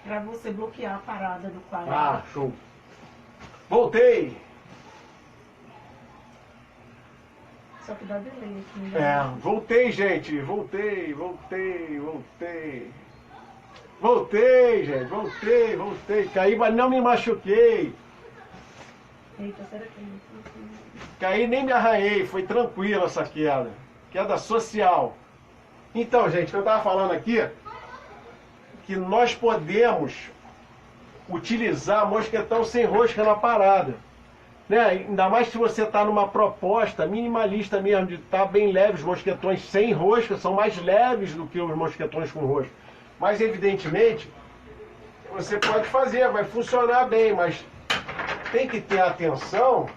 Pra você bloquear a parada do quadro. Ah, show. Voltei. Só que dá delay aqui. Né? Voltei, gente. Voltei, gente. Voltei. Caí, mas não me machuquei. Eita, será que Caí, nem me arranhei. Foi tranquila essa queda. Queda social. Então, gente, o que eu estava falando aqui, que nós podemos utilizar mosquetão sem rosca na parada. Né? Ainda mais se você está numa proposta minimalista mesmo, de estar bem leve. Os mosquetões sem rosca são mais leves do que os mosquetões com rosca. Mas, evidentemente, você pode fazer, vai funcionar bem, mas tem que ter atenção.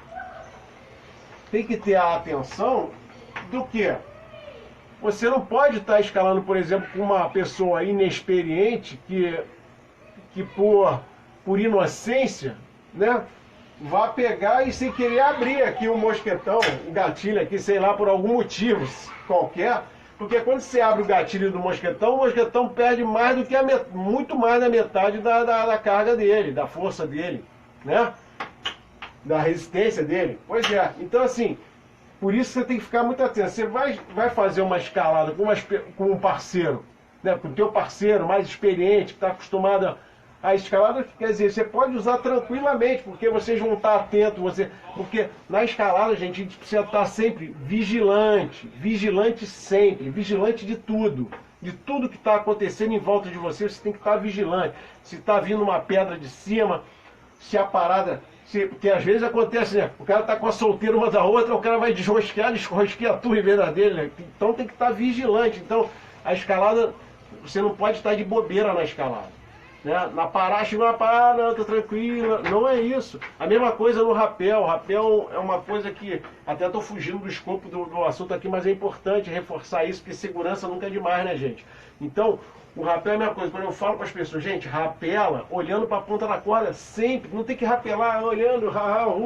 Tem que ter a atenção do que? Você não pode estar escalando, por exemplo, com uma pessoa inexperiente que por inocência, né, vá pegar e sem querer abrir aqui o mosquetão, o gatilho aqui, sei lá, por algum motivo qualquer, porque quando você abre o gatilho do mosquetão, o mosquetão perde mais do que muito mais da metade da carga dele, da força dele, né? Da resistência dele. Pois é, então assim, por isso você tem que ficar muito atento. Você vai fazer uma escalada com um parceiro, né, com o teu parceiro mais experiente, que está acostumado a escalada, quer dizer, você pode usar tranquilamente, porque vocês vão estar atentos, porque na escalada, gente, a gente precisa estar sempre vigilante sempre, vigilante de tudo que está acontecendo em volta de você tem que estar vigilante. Se está vindo uma pedra de cima, se a parada... Porque às vezes acontece, né? O cara tá com a solteira uma da outra, o cara vai desrosquear a tua em vez da dele, né? Então tem que estar vigilante. Então a escalada, você não pode estar de bobeira na escalada. Né? Na parada, chegou na parada, não, tô tranquila. Não é isso. A mesma coisa no rapel. O rapel é uma coisa que, até estou fugindo do escopo do assunto aqui, mas é importante reforçar isso, porque segurança nunca é demais, né, gente? Então, o rapel é a mesma coisa. Quando eu falo para as pessoas, gente, rapela olhando para a ponta da corda sempre. Não tem que rapelar olhando,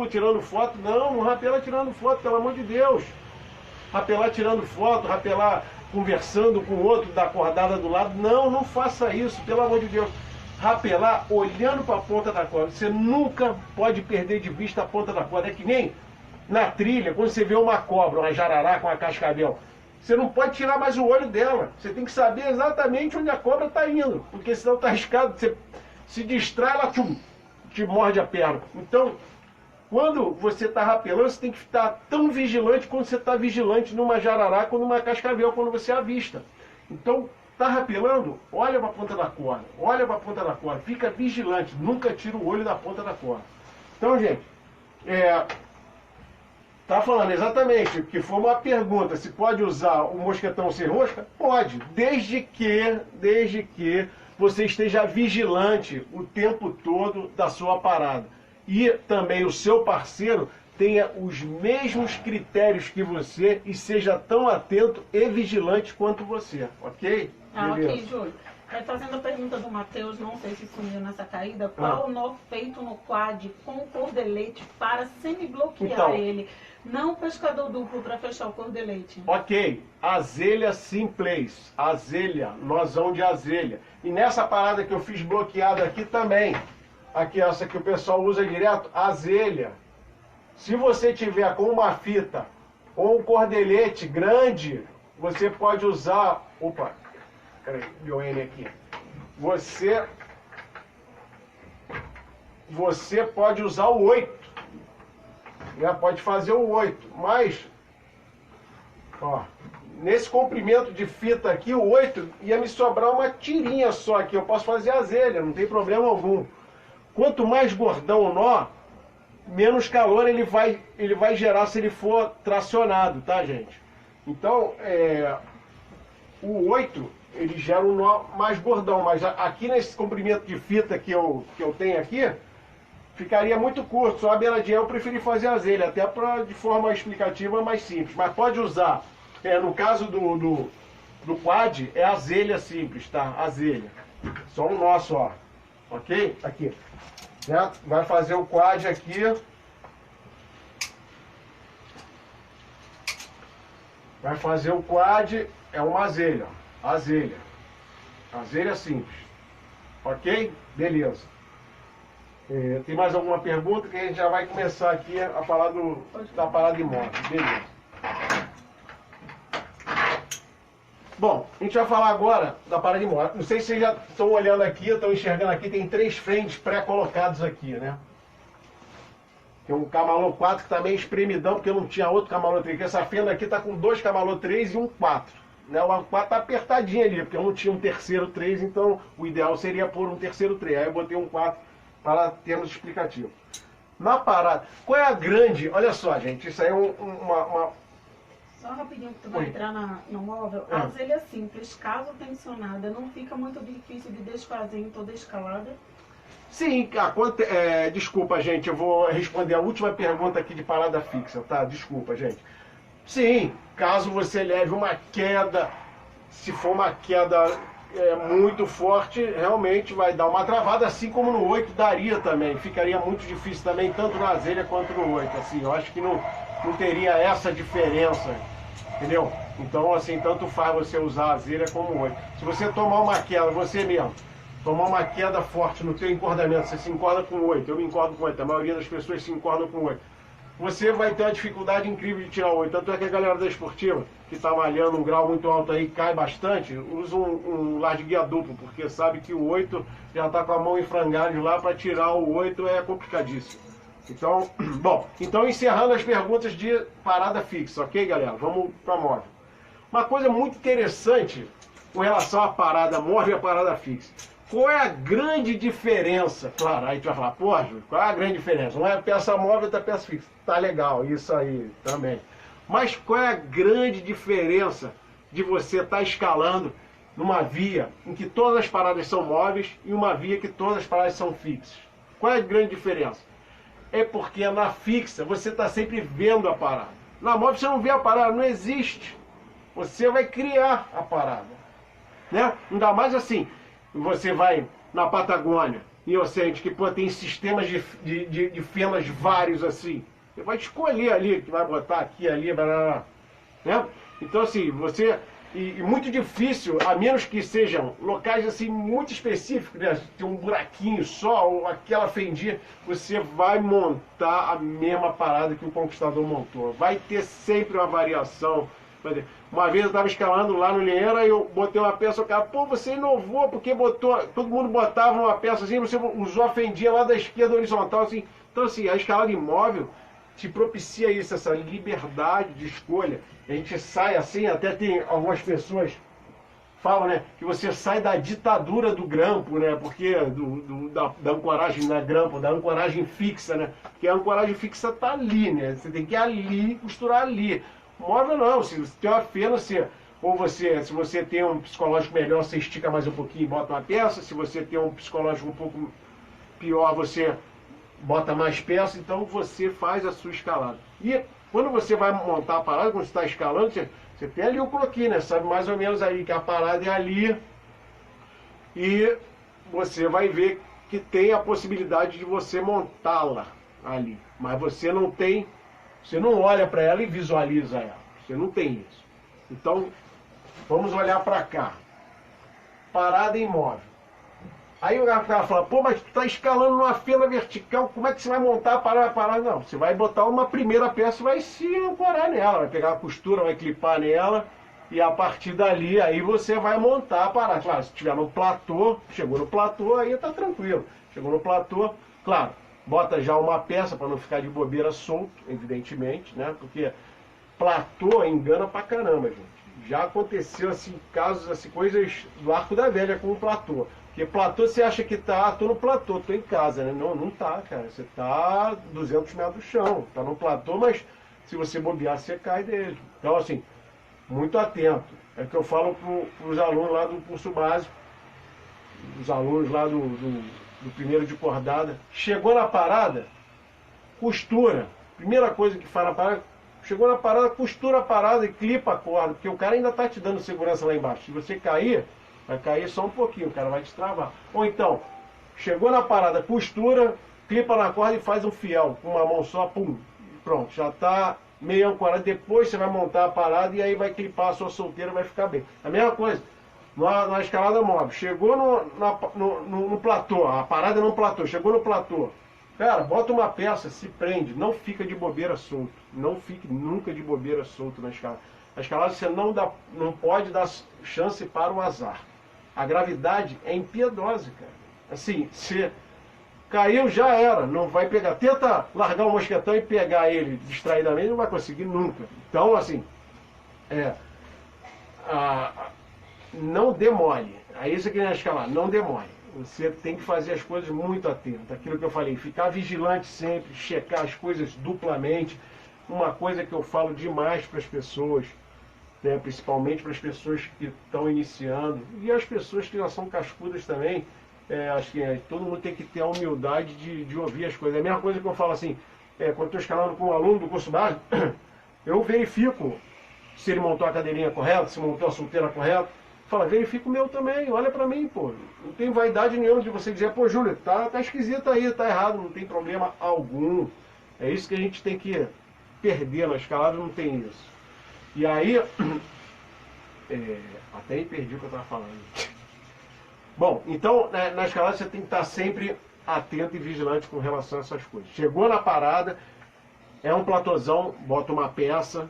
tirando foto. Não rapela tirando foto, pelo amor de Deus. Rapelar tirando foto, rapelar conversando com o outro da cordada do lado. Não faça isso, pelo amor de Deus. Rapelar olhando para a ponta da corda. Você nunca pode perder de vista a ponta da corda. É que nem na trilha, quando você vê uma cobra, uma jarará com uma cascavel. Você não pode tirar mais o olho dela. Você tem que saber exatamente onde a cobra está indo. Porque senão está arriscado. Você se distrai, ela te morde a perna. Então, quando você está rapelando, você tem que estar tão vigilante quanto você está vigilante numa jarará ou numa cascavel quando você avista. Então, está rapelando, olha para a ponta da corda. Fica vigilante. Nunca tira o olho da ponta da corda. Então, gente, tá falando exatamente, que foi uma pergunta, se pode usar o mosquetão sem rosca? Pode, desde que você esteja vigilante o tempo todo da sua parada. E também o seu parceiro tenha os mesmos critérios que você e seja tão atento e vigilante quanto você, ok? Ok, Júlio. Fazendo a pergunta do Matheus, não sei se sumiu nessa caída, qual o nó feito no quad com o cordelete para semi-bloquear ele? Não pescador duplo para fechar o cordelete. Ok, azelha simples, azelha, nozão de azelha. E nessa parada que eu fiz bloqueada aqui também, aqui essa que o pessoal usa direto, azelha. Se você tiver com uma fita ou um cordelete grande, você pode usar... Opa, peraí, deu N aqui. Você pode usar o 8. Pode fazer o 8, mas ó, nesse comprimento de fita aqui, o 8 ia me sobrar uma tirinha só aqui. Eu posso fazer azelha, não tem problema algum. Quanto mais gordão o nó, menos calor ele vai gerar se ele for tracionado, tá, gente? Então, o 8, ele gera um nó mais gordão, mas aqui nesse comprimento de fita que eu tenho aqui, ficaria muito curto, só a beiradinha. Eu preferi fazer azelha, até de forma explicativa mais simples. Mas pode usar, no caso do quad, é azelha simples, tá? Azelha. Só um nó só. Ok? Aqui. Certo? Vai fazer o quad aqui. Vai fazer o quad, é uma azelha. Azelha. Azelha simples. Ok? Beleza. Tem mais alguma pergunta que a gente já vai começar aqui a falar da parada de moto. Beleza. Bom, a gente vai falar agora da parada de moto. Não sei se vocês já estão olhando aqui, estão enxergando aqui, tem 3 frentes pré-colocados aqui, né? Tem um Camalô 4 que está meio espremidão, porque não tinha outro Camalô 3. Essa fenda aqui está com 2 Camalô 3 e um 4. Né? O 4 está apertadinho ali, porque eu não tinha um terceiro 3, então o ideal seria pôr um terceiro 3. Aí eu botei um 4 para termos explicativo. Na parada, qual é a grande... Olha só, gente, isso aí é uma... Só rapidinho que tu vai entrar no móvel. A azelha simples, caso tensionada, não fica muito difícil de desfazer em toda a escalada? Sim, desculpa, gente, eu vou responder a última pergunta aqui de parada fixa, tá? Desculpa, gente. Sim, caso você leve uma queda, se for uma queda muito forte, realmente vai dar uma travada, assim como no 8 daria também. Ficaria muito difícil também, tanto na azelha quanto no 8. Assim, eu acho que não teria essa diferença, entendeu? Então, assim, tanto faz você usar a azelha como o 8. Se você tomar uma queda, você mesmo, tomar uma queda forte no teu encordamento, você se encorda com 8, eu me encordo com 8, a maioria das pessoas se encordam com 8. Você vai ter uma dificuldade incrível de tirar o 8. Tanto é que a galera da esportiva, que está malhando um grau muito alto aí, cai bastante, usa um lar de guia duplo, porque sabe que o 8 já está com a mão em frangalhos lá, para tirar o 8 é complicadíssimo. Então, bom, então encerrando as perguntas de parada fixa, ok, galera? Vamos para móvel. Uma coisa muito interessante com relação à parada móvel e à parada fixa. Qual é a grande diferença? Claro, aí tu vai falar, pô, Júlio, qual é a grande diferença? Não é peça móvel, outra peça fixa. Tá legal, isso aí também. Mas qual é a grande diferença de você estar escalando numa via em que todas as paradas são móveis e uma via que todas as paradas são fixas? Qual é a grande diferença? É porque na fixa você está sempre vendo a parada. Na móvel você não vê a parada, não existe. Você vai criar a parada. Né? Ainda mais assim, você vai na Patagônia, em Oceante, que pô, tem sistemas de fenas vários assim. Você vai escolher ali, que vai botar aqui, ali, blá, blá, blá, né? Então assim, você... E muito difícil, a menos que sejam locais assim muito específicos, né? Tem um buraquinho só, ou aquela fendinha, você vai montar a mesma parada que o conquistador montou. Vai ter sempre uma variação. Uma vez eu estava escalando lá no Linheira e eu botei uma peça, o cara, pô, você inovou, porque botou, todo mundo botava uma peça assim, você usou a fendinha lá da esquerda horizontal, assim. Então assim, a escalada imóvel te propicia isso, essa liberdade de escolha. A gente sai assim, até tem algumas pessoas falam, né, que você sai da ditadura do grampo, né, porque da ancoragem na grampo, da ancoragem fixa, né, porque a ancoragem fixa tá ali, né, você tem que ir ali, costurar ali. Móvel não, se você tem uma fena, se você tem um psicológico melhor, você estica mais um pouquinho e bota uma peça, se você tem um psicológico um pouco pior, você bota mais peça, então você faz a sua escalada. E quando você vai montar a parada, quando você está escalando, você tem ali o croquis, né? Sabe mais ou menos aí que a parada é ali. E você vai ver que tem a possibilidade de você montá-la ali. Mas você não tem, você não olha para ela e visualiza ela. Você não tem isso. Então, vamos olhar para cá. Parada imóvel. Aí o cara fala, pô, mas tu tá escalando numa fenda vertical, como é que você vai montar a parada? Não, você vai botar uma primeira peça e vai se ancorar nela, vai pegar a costura, vai clipar nela, e a partir dali, aí você vai montar a parada. Claro, se tiver no platô, chegou no platô, aí tá tranquilo. Chegou no platô, claro, bota já uma peça para não ficar de bobeira solto, evidentemente, né? Porque platô engana pra caramba, gente. Já aconteceu, assim, casos, assim, coisas do Arco da Velha com o platô. Porque platô você acha que tá, tô no platô, tô em casa, né? Não, não tá, cara. Você tá 200 metros do chão, tá no platô, mas se você bobear, você cai dele. Então, assim, muito atento. É o que eu falo pros alunos lá do curso básico, os alunos lá do primeiro de cordada. Chegou na parada, costura. Primeira coisa que faz na parada, chegou na parada, costura a parada e clipa a corda, porque o cara ainda tá te dando segurança lá embaixo. Se você cair, vai cair só um pouquinho, o cara vai te travar. Ou então, chegou na parada, costura, clipa na corda e faz um fiel, com uma mão só, pum, pronto, já está meio ancorado. Depois você vai montar a parada e aí vai clipar a sua solteira, vai ficar bem. A mesma coisa, na escalada móvel, chegou no platô, a parada no platô, chegou no platô, cara, bota uma peça, se prende, não fica de bobeira solto, não fique nunca de bobeira solto na escalada. A escalada você não pode dar chance para o azar. A gravidade é impiedosa, cara. Assim, se caiu, já era, não vai pegar. Tenta largar o mosquetão e pegar ele distraidamente, não vai conseguir nunca. Então, assim, não demole. É isso que na escalada, não demole. Você tem que fazer as coisas muito atento. Aquilo que eu falei, ficar vigilante sempre, checar as coisas duplamente. Uma coisa que eu falo demais para as pessoas, né, principalmente para as pessoas que estão iniciando, e as pessoas que já são cascudas também, acho que todo mundo tem que ter a humildade de ouvir as coisas. É a mesma coisa que eu falo assim, quando estou escalando com um aluno do curso básico, eu verifico se ele montou a cadeirinha correta, se montou a solteira correta. Fala, verifica o meu também, olha pra mim, pô. Não tem vaidade nenhuma de você dizer, pô, Júlio, tá esquisito aí, tá errado, não tem problema algum. É isso que a gente tem que perder na escalada, não tem isso. E aí, até aí perdi o que eu tava falando. Bom, então, na escalada você tem que estar sempre atento e vigilante com relação a essas coisas. Chegou na parada, é um platôzão, bota uma peça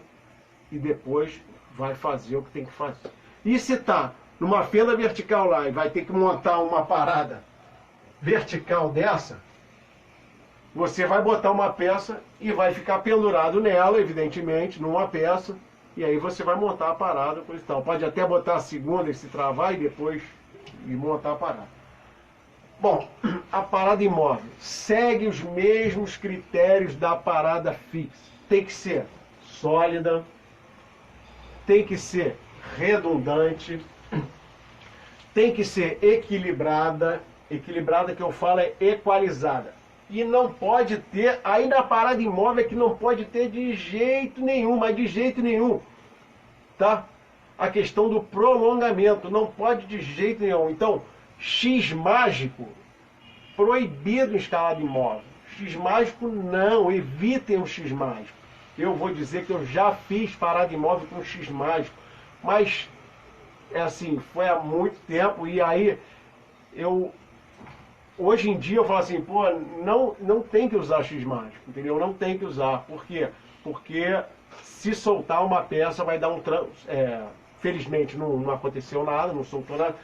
e depois vai fazer o que tem que fazer. E se tá numa fenda vertical lá e vai ter que montar uma parada vertical dessa, você vai botar uma peça e vai ficar pendurado nela, evidentemente, numa peça, e aí você vai montar a parada, coisa e tal. Pode até botar a segunda e se travar e depois montar a parada. Bom, a parada imóvel segue os mesmos critérios da parada fixa. Tem que ser sólida, tem que ser redundante, tem que ser equilibrada. Equilibrada que eu falo é equalizada. E não pode ter, aí na parada imóvel é que não pode ter de jeito nenhum, mas de jeito nenhum, tá? A questão do prolongamento, não pode de jeito nenhum. Então, X mágico, proibido em escalada imóvel. X mágico não, evitem o X mágico. Eu vou dizer que eu já fiz parada imóvel com X mágico, mas foi há muito tempo, e aí hoje em dia eu falo assim, pô, não tem que usar X mágico, entendeu? Não tem que usar. Por quê? Porque se soltar uma peça vai dar um felizmente não aconteceu nada, não soltou nada,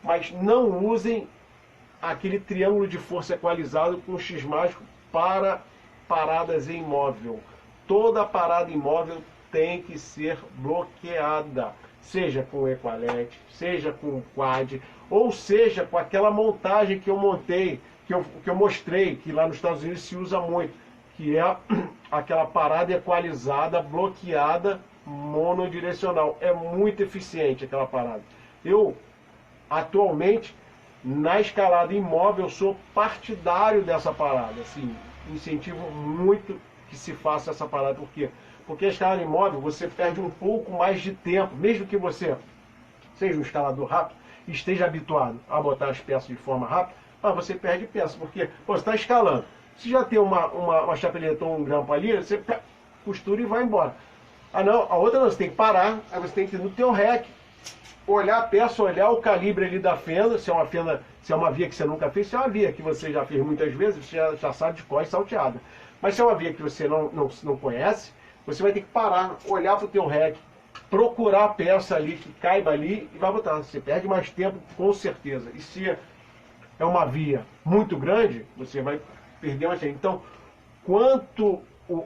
mas não usem aquele triângulo de força equalizado com X mágico para paradas imóvel. Toda parada imóvel tem que ser bloqueada, seja com equalete, seja com quad, ou seja com aquela montagem que eu montei, que eu mostrei, que lá nos Estados Unidos se usa muito, que é aquela parada equalizada, bloqueada, monodirecional. É muito eficiente aquela parada. Eu, atualmente, na escalada imóvel, sou partidário dessa parada. Assim, incentivo muito que se faça essa parada. Por quê? Porque a escalada imóvel, você perde um pouco mais de tempo, mesmo que você seja um escalador rápido, esteja habituado a botar as peças de forma rápida, mas você perde peça, porque você está escalando. Se já tem uma chapeleta ou um grampo ali, você costura e vai embora. Ah não, a outra não, você tem que parar, aí você tem que ir no teu rec, olhar a peça, olhar o calibre ali da fenda, se é uma via que você nunca fez, se é uma via que você já fez muitas vezes, você já sabe de qual é salteada. Mas se é uma via que você não conhece, você vai ter que parar, olhar para o teu rec, procurar a peça ali que caiba ali e vai botar. Você perde mais tempo, com certeza. E se é uma via muito grande, você vai perder mais tempo. Então,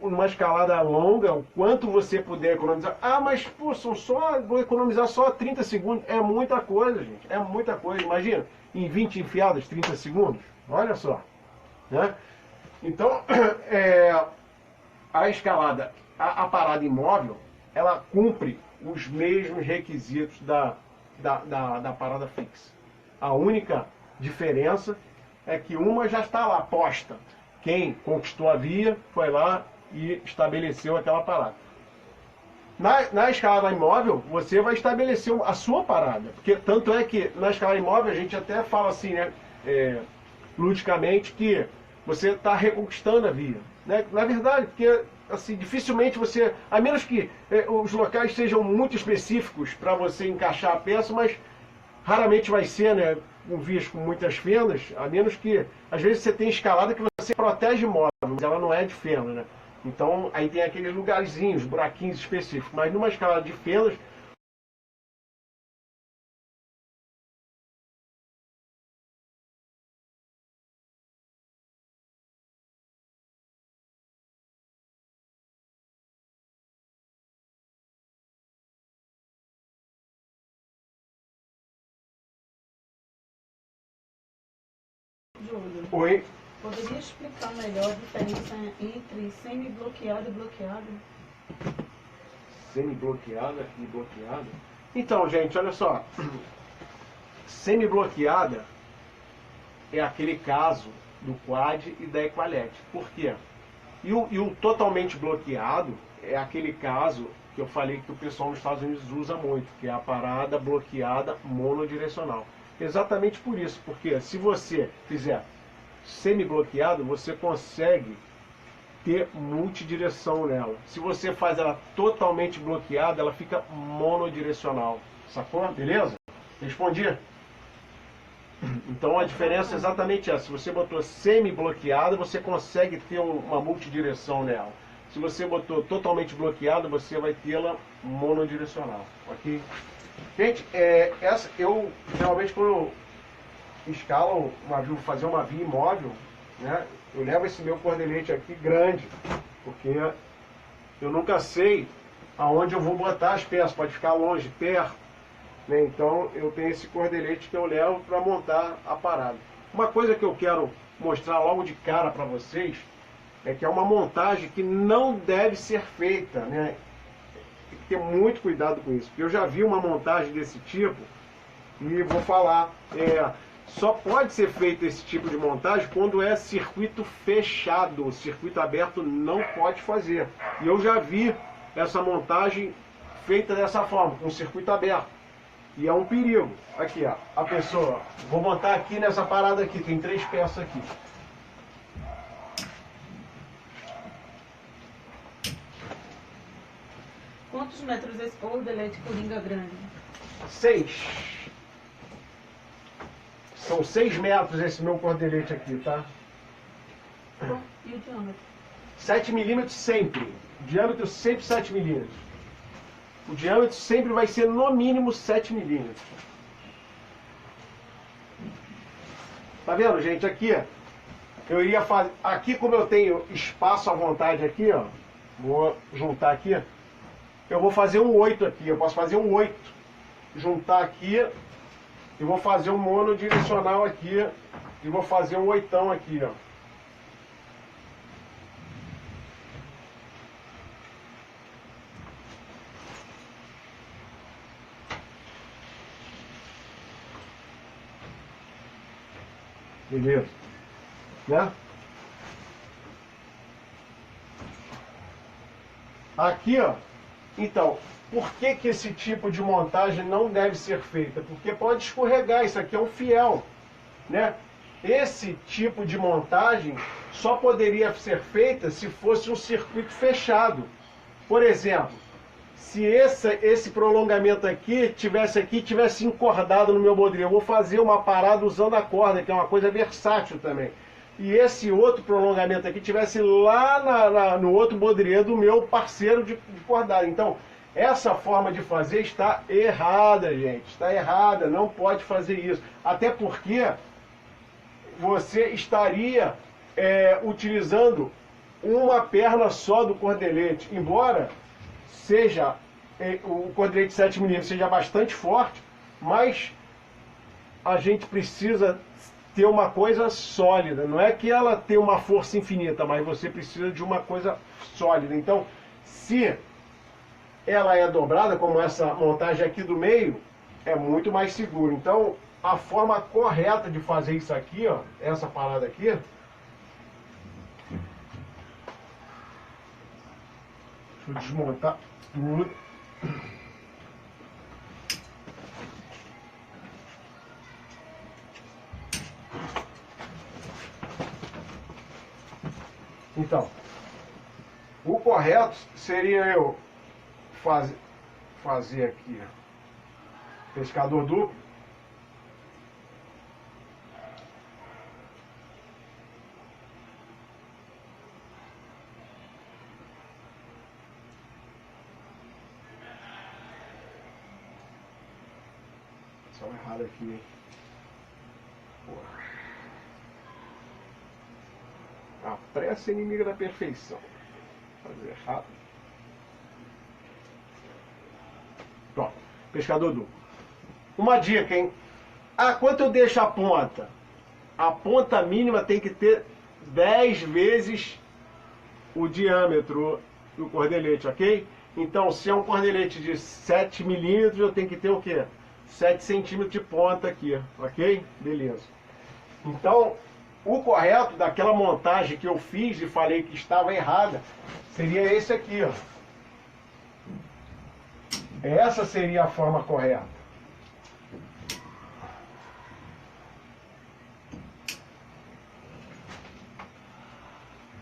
numa escalada longa, o quanto você puder economizar. Ah, mas pô, vou economizar só 30 segundos. É muita coisa, gente. É muita coisa. Imagina, em 20 enfiadas, 30 segundos. Olha só. Né? Então, a escalada, a parada imóvel, ela cumpre os mesmos requisitos da parada fixa. A única diferença é que uma já está lá posta. Quem conquistou a via foi lá e estabeleceu aquela parada. Na escalada imóvel, você vai estabelecer a sua parada. Porque tanto é que na escalada imóvel a gente até fala assim, né, ludicamente, que você está reconquistando a via. Né? Na verdade, porque assim, dificilmente você, a menos que os locais sejam muito específicos para você encaixar a peça, mas raramente vai ser, né, um vias com muitas fendas, a menos que, às vezes você tem escalada que você protege móvel, mas ela não é de fenda, né? Então, aí tem aqueles lugarzinhos, buraquinhos específicos, mas numa escalada de fendas, Júlio, oi, poderia explicar melhor a diferença entre semi-bloqueado e bloqueado? semi-bloqueada e bloqueada. Então, gente, olha só, semi-bloqueada é aquele caso do quad e da equalete. Por quê? E o totalmente bloqueado é aquele caso que eu falei que o pessoal nos Estados Unidos usa muito, que é a parada bloqueada monodirecional. Exatamente por isso, porque se você fizer semi-bloqueado, você consegue ter multidireção nela. Se você faz ela totalmente bloqueada, ela fica monodirecional. Sacou? Beleza? Respondi? Então a diferença é exatamente essa. Se você botou semi-bloqueada, você consegue ter uma multidireção nela. Se você botou totalmente bloqueada, você vai tê-la monodirecional. Ok? Gente, eu geralmente quando eu escalo vou fazer uma via imóvel, né, eu levo esse meu cordelete aqui grande, porque eu nunca sei aonde eu vou botar as peças, pode ficar longe, perto. Né? Então eu tenho esse cordelete que eu levo para montar a parada. Uma coisa que eu quero mostrar logo de cara para vocês é que é uma montagem que não deve ser feita, né? Tem que ter muito cuidado com isso, porque eu já vi uma montagem desse tipo e vou falar, só pode ser feito esse tipo de montagem quando é circuito fechado, circuito aberto não pode fazer. E eu já vi essa montagem feita dessa forma, com circuito aberto. E é um perigo. Aqui, ó, a pessoa, vou montar aqui nessa parada aqui, tem 3 peças aqui. Quantos metros esse cordelete Coringa grande? 6. São 6 metros esse meu cordelete aqui, tá? E o diâmetro? 7 milímetros sempre. O diâmetro sempre 7 milímetros. O diâmetro sempre vai ser no mínimo 7 milímetros. Tá vendo, gente? Aqui, eu iria fazer... Aqui, como eu tenho espaço à vontade aqui, ó. Vou juntar aqui. Eu vou fazer um 8 aqui. Eu posso fazer um 8. Juntar aqui. E vou fazer um monodirecional aqui. E vou fazer um 8 aqui, ó. Beleza? Né? Aqui, ó. Então, por que que esse tipo de montagem não deve ser feita? Porque pode escorregar, isso aqui é um fiel, né? Esse tipo de montagem só poderia ser feita se fosse um circuito fechado. Por exemplo, se esse prolongamento aqui tivesse encordado no meu bodrio, eu vou fazer uma parada usando a corda, que é uma coisa versátil também. E esse outro prolongamento aqui tivesse lá no outro bodrio do meu parceiro de cordada. Então, essa forma de fazer está errada, gente. Está errada, não pode fazer isso. Até porque você estaria utilizando uma perna só do cordelete. Embora seja o cordelete de 7 mm seja bastante forte, mas a gente precisa ter uma coisa sólida. Não é que ela tem uma força infinita, mas você precisa de uma coisa sólida. Então, se ela é dobrada, como essa montagem aqui do meio, é muito mais seguro. Então, a forma correta de fazer isso aqui, ó, essa parada aqui, deixa eu desmontar tudo. Então, o correto seria eu fazer aqui, ó, pescador duplo, posição errada aqui, hein? Porra. A pressa é inimiga da perfeição. Fazer errado. Pronto. Pescador duplo. Uma dica, hein? Ah, quanto eu deixo a ponta? A ponta mínima tem que ter 10 vezes o diâmetro do cordelete, ok? Então, se é um cordelete de 7 milímetros, eu tenho que ter o quê? 7 centímetros de ponta aqui, ok? Beleza. Então, o correto daquela montagem que eu fiz e falei que estava errada, seria esse aqui, ó. Essa seria a forma correta.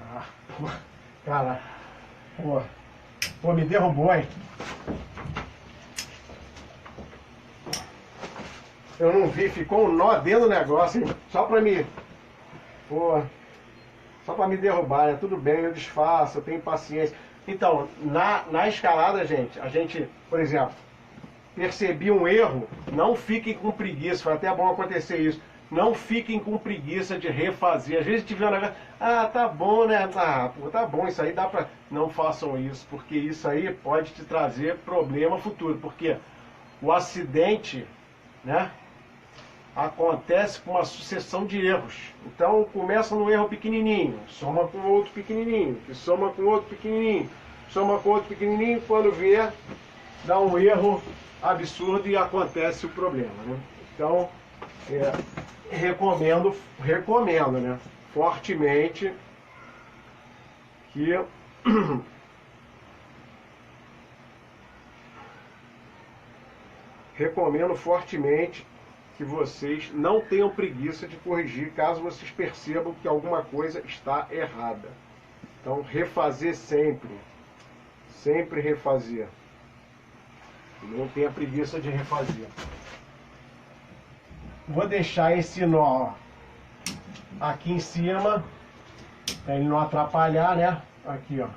Ah, cara, pô, me derrubou, hein? Eu não vi, ficou um nó dentro do negócio, hein? Só pra me... Pô, só pra me derrubar, né? Tudo bem, eu desfaço, eu tenho paciência. Então, na escalada, gente, a gente, por exemplo, percebi um erro, não fiquem com preguiça, foi até bom acontecer isso. Não fiquem com preguiça de refazer. Às vezes a gente vê um negócio, ah, tá bom, né? Ah, pô, tá bom, isso aí dá pra... Não façam isso, porque isso aí pode te trazer problema futuro. Porque o acidente, né, acontece com uma sucessão de erros. Então começa num erro pequenininho, soma com outro pequenininho, que soma com outro pequenininho, soma com outro pequenininho, quando vê, dá um erro absurdo e acontece o problema, né? Então, recomendo, né, fortemente que recomendo fortemente que vocês não tenham preguiça de corrigir caso vocês percebam que alguma coisa está errada. Então, refazer sempre. Sempre refazer. Não tenha preguiça de refazer. Vou deixar esse nó aqui em cima, para ele não atrapalhar, né? Aqui, ó.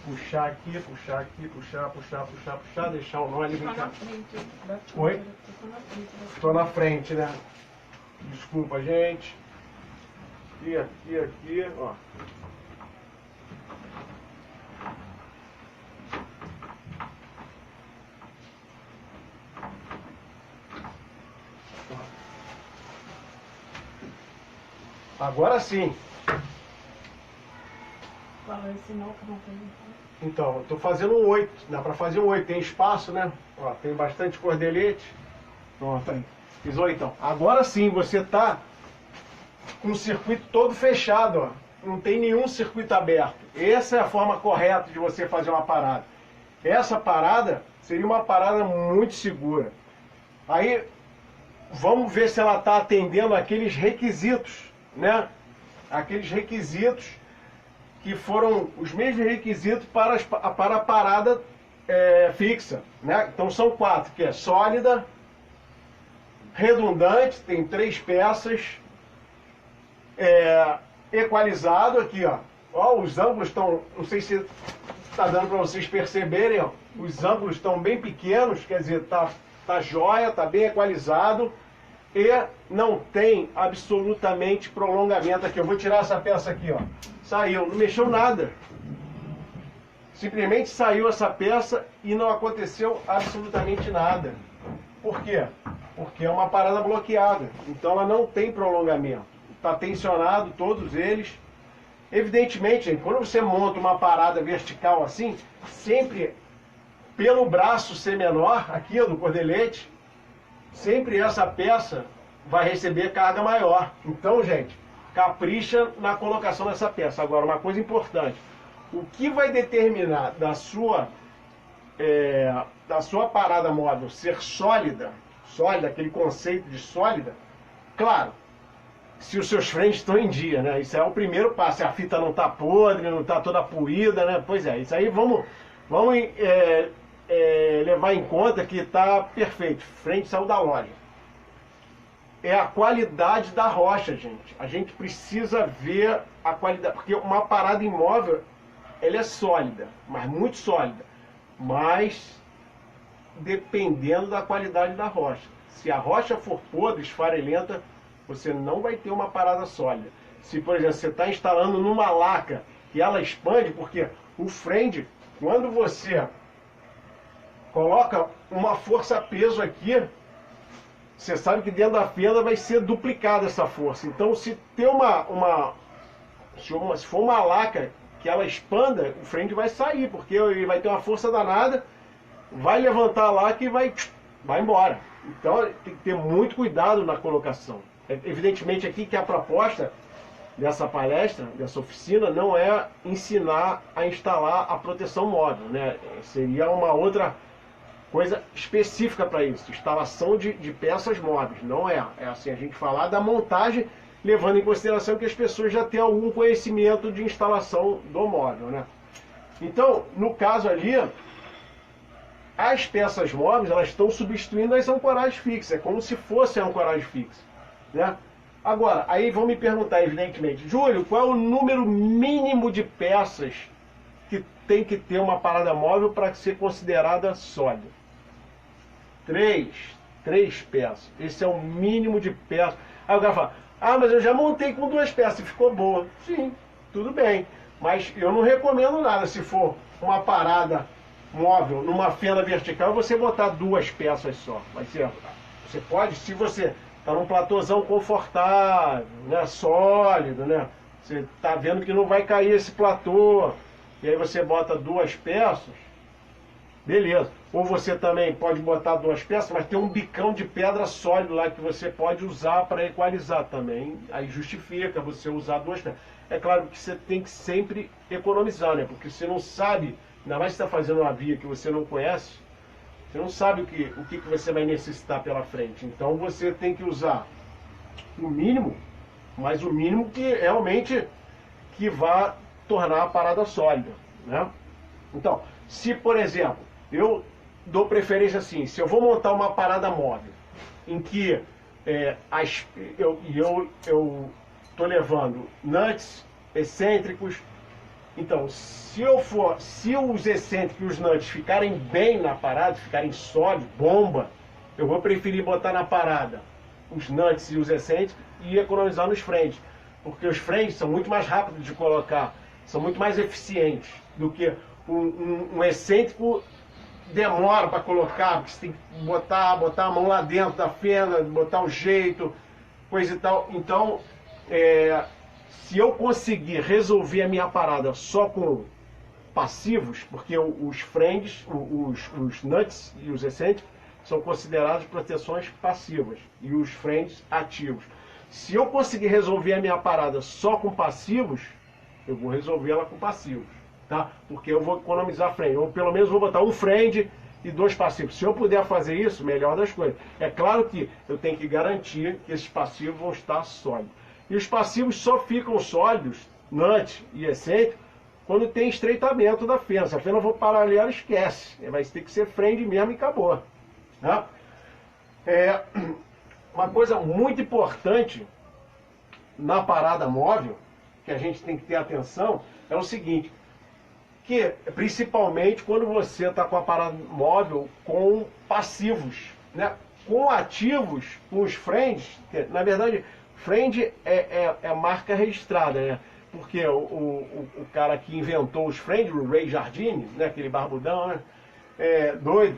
Puxar aqui, puxar aqui, puxar, deixar o nó ali bem cá. Oi? Estou na frente, né? Desculpa, gente. Aqui, ó. Agora sim. Qual é esse nó que não tem? Então, eu tô fazendo um 8. Dá pra fazer um 8. Tem espaço, né? Ó, tem bastante cordelete. Pronto, aí. Fiz 8, então. Agora sim, você tá com o circuito todo fechado, ó. Não tem nenhum circuito aberto. Essa é a forma correta de você fazer uma parada. Essa parada seria uma parada muito segura. Aí, vamos ver se ela está atendendo aqueles requisitos, né? Aqueles requisitos que foram os mesmos requisitos para a parada fixa, né? Então são 4, que é sólida, redundante, tem 3 peças, equalizado aqui, ó. Ó, os ângulos estão, não sei se está dando para vocês perceberem, ó. Os ângulos estão bem pequenos, quer dizer, tá jóia, tá bem equalizado e não tem absolutamente prolongamento aqui. Eu vou tirar essa peça aqui, ó. Saiu, não mexeu nada. Simplesmente saiu essa peça e não aconteceu absolutamente nada. Por quê? Porque é uma parada bloqueada. Então ela não tem prolongamento. Está tensionado todos eles. Evidentemente, gente, quando você monta uma parada vertical assim, sempre pelo braço ser menor, aqui do cordelete, sempre essa peça vai receber carga maior. Então, gente, capricha na colocação dessa peça. Agora, uma coisa importante. O que vai determinar da sua parada móvel ser sólida, aquele conceito de sólida, claro, se os seus freios estão em dia, né? Isso é o primeiro passo. Se a fita não está podre, não está toda puída, né? Pois é, isso aí vamos levar em conta que está perfeito. Frente saiu da loja. É a qualidade da rocha, gente. A gente precisa ver a qualidade, porque uma parada imóvel, ela é sólida, mas muito sólida. Mas dependendo da qualidade da rocha. Se a rocha for podre, esfarelenta, você não vai ter uma parada sólida. Se, por exemplo, você está instalando numa laca e ela expande, porque o friend, quando você coloca uma força-peso aqui, você sabe que dentro da fenda vai ser duplicada essa força. Então, se ter se for uma laca que ela expanda, o friend vai sair, porque ele vai ter uma força danada, vai levantar a laca e vai embora. Então, tem que ter muito cuidado na colocação. Evidentemente aqui que a proposta dessa palestra, dessa oficina, não é ensinar a instalar a proteção móvel, né? Seria uma outra coisa específica para isso, instalação de peças móveis. Não é. É assim, a gente falar da montagem, levando em consideração que as pessoas já têm algum conhecimento de instalação do móvel, né? Então, no caso ali, as peças móveis, elas estão substituindo as ancoragens fixas, é como se fosse a ancoragem fixa, né? Agora, aí vão me perguntar, evidentemente, Júlio, qual é o número mínimo de peças que tem que ter uma parada móvel para ser considerada sólida? 3 peças. Esse é o mínimo de peças. Aí o cara fala, mas eu já montei com 2 peças e ficou boa. Sim, tudo bem. Mas eu não recomendo nada, se for uma parada móvel numa fenda vertical, você botar 2 peças só. Você pode, se você está num platôzão confortável, né, sólido, né? Você está vendo que não vai cair esse platô, e aí você bota 2 peças, beleza. Ou você também pode botar 2 peças, mas tem um bicão de pedra sólido lá que você pode usar para equalizar também. Aí justifica você usar 2 peças. É claro que você tem que sempre economizar, né? Porque você não sabe, ainda mais se está fazendo uma via que você não conhece, você não sabe o que você vai necessitar pela frente. Então você tem que usar o mínimo, mas o mínimo que realmente que vá tornar a parada sólida, né? Então, se por exemplo, eu dou preferência assim, se eu vou montar uma parada móvel, em que eu estou levando nuts, excêntricos, então, se os excêntricos e os nuts ficarem bem na parada, ficarem sólidos, bomba, eu vou preferir botar na parada os nuts e os excêntricos e economizar nos friends. Porque os friends são muito mais rápidos de colocar, são muito mais eficientes do que um excêntrico demora para colocar, porque você tem que botar a mão lá dentro da fenda, botar o jeito, coisa e tal. Então, se eu conseguir resolver a minha parada só com passivos, porque os friends, os nuts e os excêntricos são considerados proteções passivas e os friends ativos. Se eu conseguir resolver a minha parada só com passivos, eu vou resolvê-la com passivos, tá? Porque eu vou economizar friend, ou pelo menos vou botar um friend e 2 passivos. Se eu puder fazer isso, melhor das coisas. É claro que eu tenho que garantir que esses passivos vão estar sólidos. E os passivos só ficam sólidos, nut e excêntrico, quando tem estreitamento da fenda. Se a fenda for paralela, esquece. Vai ter que ser friend mesmo e acabou. Tá? Uma coisa muito importante na parada móvel, que a gente tem que ter atenção, é o seguinte, que principalmente quando você está com a parada móvel com passivos, né? Com ativos, com os friends, que, na verdade, friend é marca registrada, né? Porque o cara que inventou os friends, o Ray Jardine, né? Aquele barbudão, né? Doido,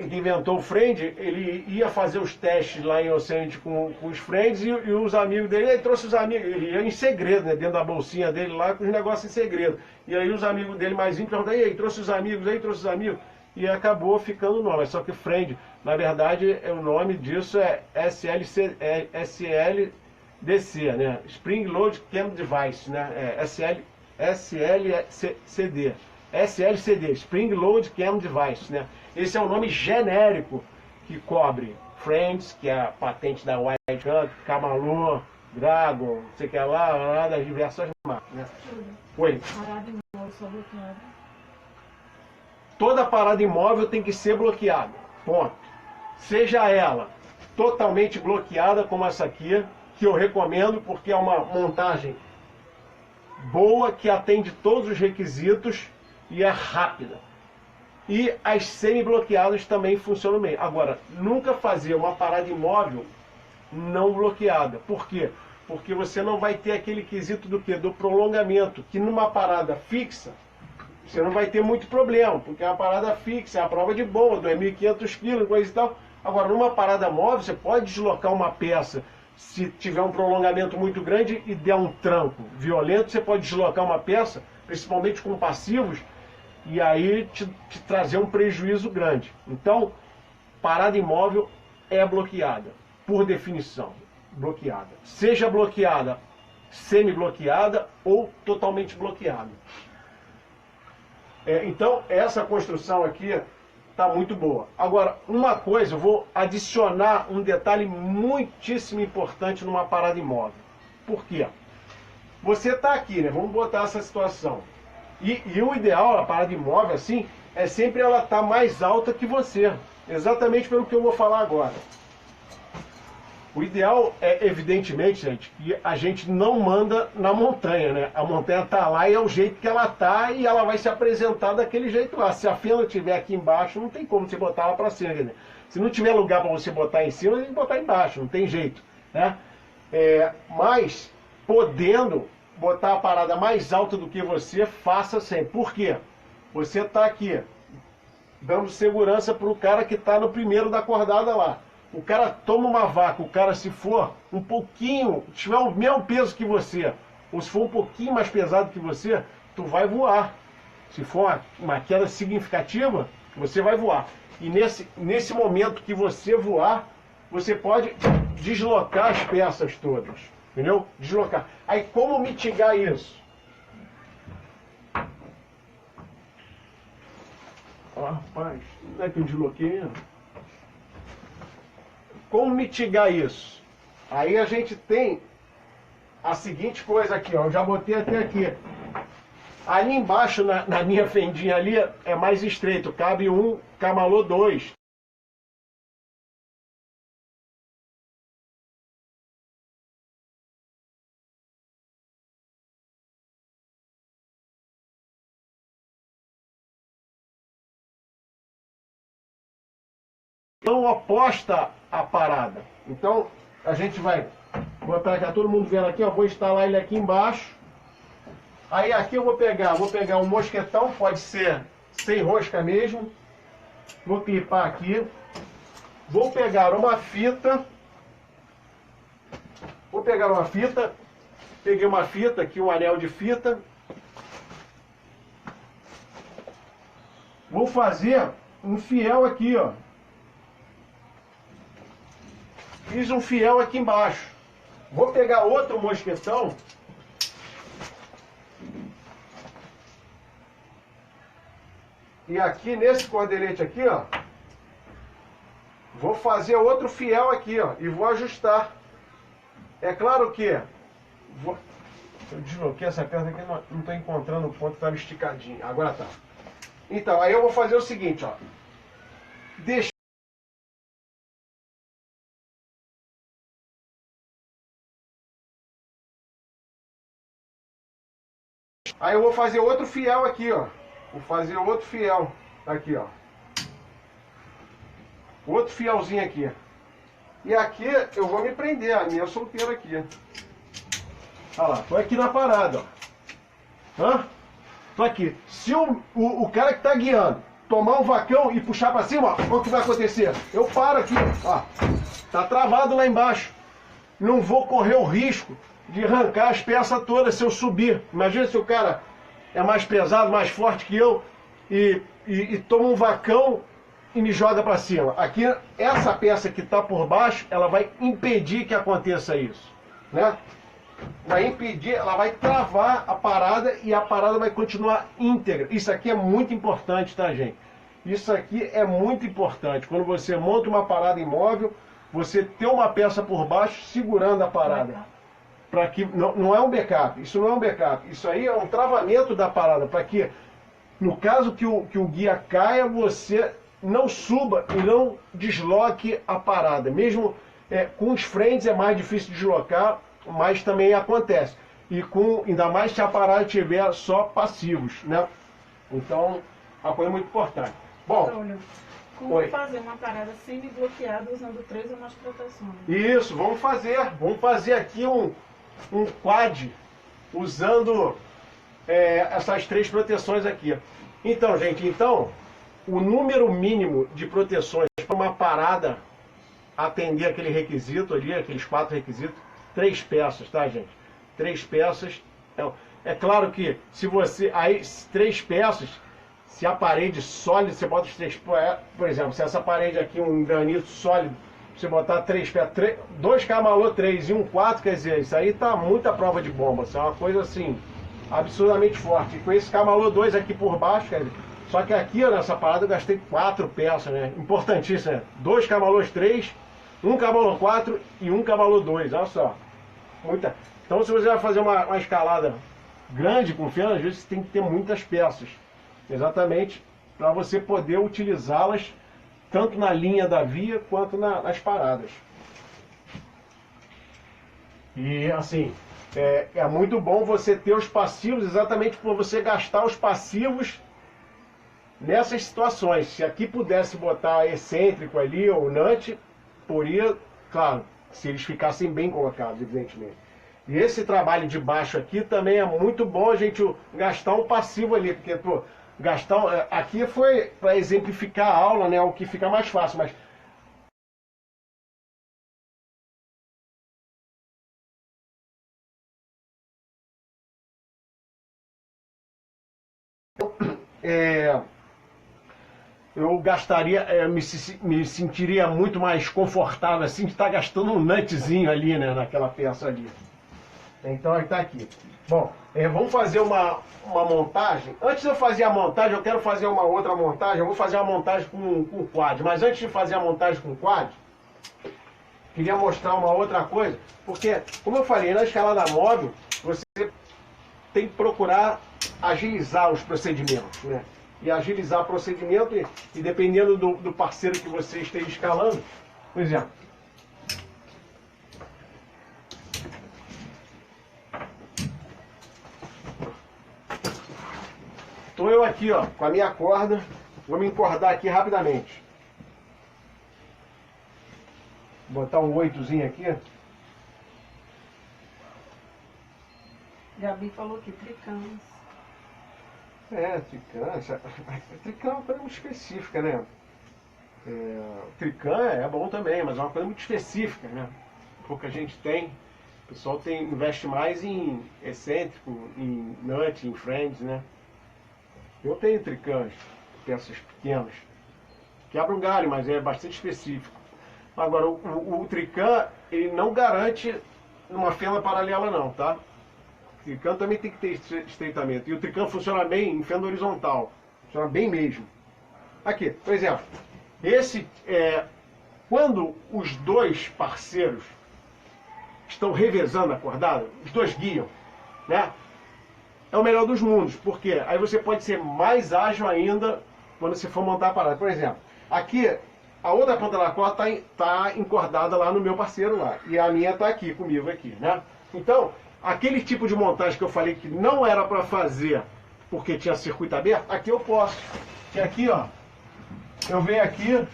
que inventou o friend, ele ia fazer os testes lá em Yosemite com os friends e os amigos dele, ele trouxe os amigos, ele ia em segredo, né? Dentro da bolsinha dele lá, com os negócios em segredo. E aí os amigos dele mais íntimos perguntaram, e aí, trouxe os amigos? E acabou ficando o nome. Só que friend, na verdade, o nome disso é SLDC, né? Spring Load Cam Device, né? SLCD, Spring Load Cam Device, né? Esse é o nome genérico que cobre Friends, que é a patente da White, Camalô, Dragon, não sei o que lá, das diversas marcas, né? Oi. Parada imóvel só bloqueada. Toda parada imóvel tem que ser bloqueada, ponto. Seja ela totalmente bloqueada, como essa aqui, que eu recomendo porque é uma montagem boa, que atende todos os requisitos e é rápida. E as semi-bloqueadas também funcionam bem. Agora, nunca fazer uma parada imóvel não bloqueada. Por quê? Porque você não vai ter aquele quesito do quê? Do prolongamento, que numa parada fixa, você não vai ter muito problema, porque é uma parada fixa, é a prova de bomba, 2.500 quilos, coisa e tal. Agora, numa parada móvel, você pode deslocar uma peça, se tiver um prolongamento muito grande e der um tranco violento, você pode deslocar uma peça, principalmente com passivos, e aí te trazer um prejuízo grande. Então, parada imóvel é bloqueada, por definição, bloqueada. Seja bloqueada, semi-bloqueada ou totalmente bloqueada. Então, essa construção aqui está muito boa. Agora, uma coisa, eu vou adicionar um detalhe muitíssimo importante numa parada imóvel. Por quê? Você está aqui, né? Vamos botar essa situação. E o ideal, a parada imóvel, assim, é sempre ela estar mais alta que você. Exatamente pelo que eu vou falar agora. O ideal é, evidentemente, gente, que a gente não manda na montanha, né? A montanha está lá e é o jeito que ela está e ela vai se apresentar daquele jeito lá. Se a fenda estiver aqui embaixo, não tem como você botar ela para cima, né? Se não tiver lugar para você botar em cima, tem que botar embaixo, não tem jeito, né? Mas, podendo botar a parada mais alta do que você, faça sempre. Por quê? Você está aqui dando segurança para o cara que está no primeiro da cordada lá. O cara toma uma vaca, o cara se for um pouquinho, tiver o mesmo peso que você, ou se for um pouquinho mais pesado que você, tu vai voar. Se for uma queda significativa, você vai voar. E nesse momento que você voar, você pode deslocar as peças todas. Entendeu? Deslocar. Aí como mitigar isso? Rapaz, não é que eu desloquei? Como mitigar isso? Aí a gente tem a seguinte coisa aqui, ó. Eu já botei até aqui. Ali embaixo, na minha fendinha ali, é mais estreito. Cabe um camalô 2. Não oposta à parada. Então, a gente vai botar aqui, todo mundo vendo aqui, ó, vou instalar ele aqui embaixo. Aí aqui eu vou pegar um mosquetão, pode ser sem rosca mesmo. Vou clipar aqui. Vou pegar uma fita. Peguei uma fita aqui, um anel de fita. Vou fazer um fiel aqui, ó. Fiz um fiel aqui embaixo. Vou pegar outro mosquetão. E aqui nesse cordelete aqui, ó. Vou fazer outro fiel aqui, ó. E vou ajustar. É claro que... Eu desloquei essa peça aqui, não estou encontrando o ponto, estava esticadinho. Agora tá. Então, aí eu vou fazer o seguinte, ó. Aí eu vou fazer outro fiel aqui, ó. Vou fazer outro fiel. Aqui, ó. Outro fielzinho aqui. E aqui eu vou me prender, a minha solteira aqui. Olha lá, tô aqui na parada, ó. Tô aqui. Se o cara que tá guiando tomar um vacão e puxar pra cima, ó, o que vai acontecer? Eu paro aqui, ó. Tá travado lá embaixo. Não vou correr o risco de arrancar as peças todas se eu subir. Imagina se o cara é mais pesado, mais forte que eu e toma um vacão e me joga para cima. Aqui, essa peça que está por baixo, ela vai impedir que aconteça isso, né? Vai impedir, ela vai travar a parada e a parada vai continuar íntegra. Isso aqui é muito importante, tá, gente? Isso aqui é muito importante. Quando você monta uma parada imóvel, você ter uma peça por baixo segurando a parada. Para que não é um backup, isso não é um backup, isso aí é um travamento da parada, para que no caso que o guia caia, você não suba e não desloque a parada. Mesmo com os frentes é mais difícil deslocar, mas também acontece. E ainda mais se a parada tiver só passivos, né? Então, uma coisa muito importante. Bom, Olha, como fazer uma parada semi-bloqueada usando 3 ou mais proteções? Isso, vamos fazer aqui um quad usando essas 3 proteções aqui. Então, gente, o número mínimo de proteções para uma parada atender aquele requisito ali, aqueles 4 requisitos, 3 peças, tá, gente? 3 peças. É claro que se você... Aí, 3 peças, se a parede sólida, você bota os 3... Por exemplo, se essa parede aqui, um granito sólido, você botar 3 peças, 2 camalô 3 e um 4, quer dizer, isso aí tá muita prova de bomba. Isso é uma coisa assim, absurdamente forte. E com esse camalô 2 aqui por baixo, quer dizer, só que aqui, ó, nessa parada, eu gastei 4 peças, né? Importantíssimo, né? 2 camalôs 3, 1 camalô 4 e 1 camalô 2, olha só. Muita. Então, se você vai fazer uma escalada grande com feno, às vezes você tem que ter muitas peças. Exatamente para você poder utilizá-las tanto na linha da via quanto nas paradas. E assim, é muito bom você ter os passivos exatamente por você gastar os passivos nessas situações. Se aqui pudesse botar excêntrico ali ou nut, poderia, claro, se eles ficassem bem colocados, evidentemente. E esse trabalho de baixo aqui também é muito bom a gente gastar um passivo ali, porque, pô, gastar... Aqui foi para exemplificar a aula, né, o que fica mais fácil, mas... eu gastaria, me sentiria muito mais confortável assim de estar gastando um nutzinho ali, né, naquela peça ali. Então ele está aqui. Bom, vamos fazer uma montagem. Antes de eu fazer a montagem, eu quero fazer uma outra montagem. Eu vou fazer uma montagem com quad. Mas antes de fazer a montagem com quad, queria mostrar uma outra coisa. Porque, como eu falei, na escalada móvel, você tem que procurar agilizar os procedimentos, né? E agilizar o procedimento e dependendo do parceiro que você esteja escalando, por exemplo, estou eu aqui, ó, com a minha corda, vou me encordar aqui rapidamente. Vou botar um 8zinho aqui. Gabi falou que tricãs. Tricã é uma coisa muito específica, né? Tricã é bom também, mas é uma coisa muito específica, né? Pouca gente tem. O pessoal investe mais em excêntrico, em nut, em friends, né? Eu tenho tricãs, peças pequenas. Quebra um galho, mas é bastante específico. Agora, o tricã, ele não garante uma fenda paralela não, tá? O tricã também tem que ter estreitamento. E o tricã funciona bem em fenda horizontal. Funciona bem mesmo. Aqui, por exemplo, quando os 2 parceiros estão revezando a cordada, os 2 guiam, né? É o melhor dos mundos. Por quê? Aí você pode ser mais ágil ainda quando você for montar a parada. Por exemplo, aqui, a outra ponta da corda está encordada lá no meu parceiro lá. E a minha está aqui comigo aqui, né? Então, aquele tipo de montagem que eu falei que não era para fazer porque tinha circuito aberto, aqui eu posso. E aqui, ó, eu venho aqui,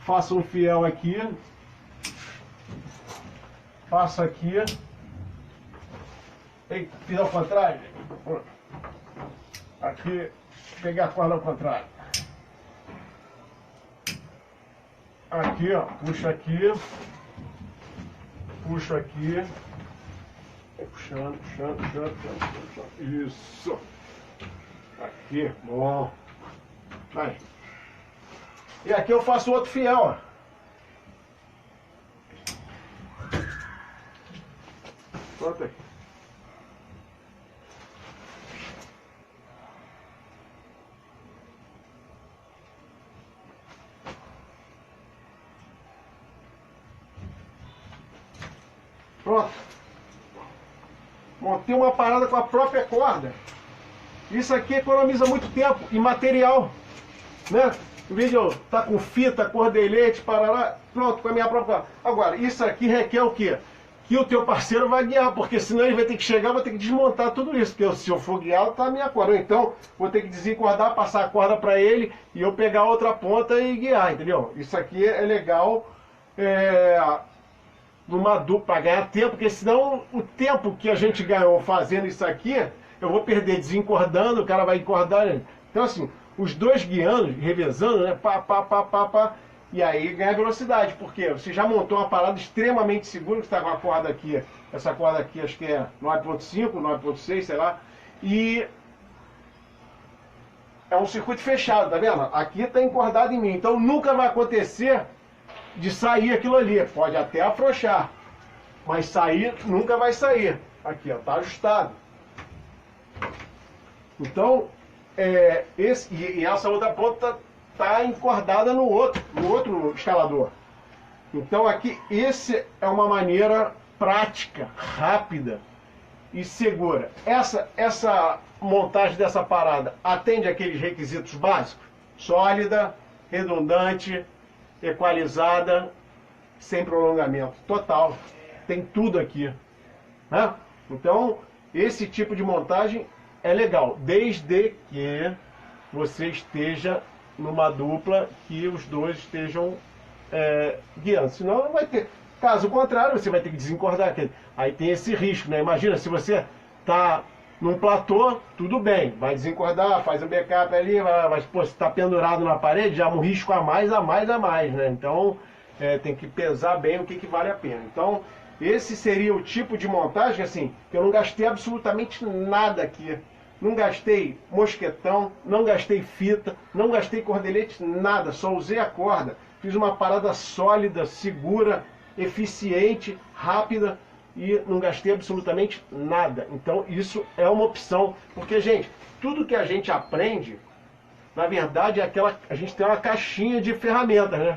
faço um fiel aqui, faço aqui. Eita, fiz ao contrário. Aqui, peguei a corda ao contrário. Aqui, ó, puxo aqui. Puxo aqui. Puxando. Isso. Aqui, bom. Aí. E aqui eu faço outro fiel, ó. Pronto aí. Pronto. Montei uma parada com a própria corda. Isso aqui economiza muito tempo e material, né? Em vez de eu estar com fita, cordelete, parará, pronto, com a minha própria corda. Agora, isso aqui requer o quê? E o teu parceiro vai guiar, porque senão ele vai ter que chegar, vai ter que desmontar tudo isso, porque se eu for guiar, tá a minha corda. Então, vou ter que desencordar, passar a corda para ele e eu pegar a outra ponta e guiar, entendeu? Isso aqui é legal numa dupla, para ganhar tempo, porque senão o tempo que a gente ganhou fazendo isso aqui, eu vou perder desencordando, o cara vai encordar. Então, assim, os dois guiando, revezando, né? Pá, pá, pá, pá, pá. E aí ganha velocidade, porque você já montou uma parada extremamente segura, que está com a corda aqui, essa corda aqui acho que é 9.5, 9.6, sei lá, e é um circuito fechado, tá vendo? Aqui está encordado em mim, então nunca vai acontecer de sair aquilo ali, pode até afrouxar, mas sair nunca vai sair. Aqui, ó, tá ajustado. Então, e essa outra ponta está encordada no outro escalador. Então aqui, esse é uma maneira prática, rápida e segura. Essa montagem dessa parada atende aqueles requisitos básicos? Sólida, redundante, equalizada, sem prolongamento. Total. Tem tudo aqui. Né? Então, esse tipo de montagem é legal, desde que você esteja numa dupla que os dois estejam guiando. Senão não vai ter. Caso contrário, você vai ter que desencordar. Aí tem esse risco, né? Imagina, se você está num platô, tudo bem, vai desencordar, faz um backup ali, mas pô, se está pendurado na parede, já é um risco a mais, né? Então tem que pesar bem o que vale a pena. Então, esse seria o tipo de montagem, assim, que eu não gastei absolutamente nada aqui. Não gastei mosquetão, não gastei fita, não gastei cordelete, nada. Só usei a corda. Fiz uma parada sólida, segura, eficiente, rápida e não gastei absolutamente nada. Então isso é uma opção. Porque, gente, tudo que a gente aprende, na verdade, a gente tem uma caixinha de ferramentas, né?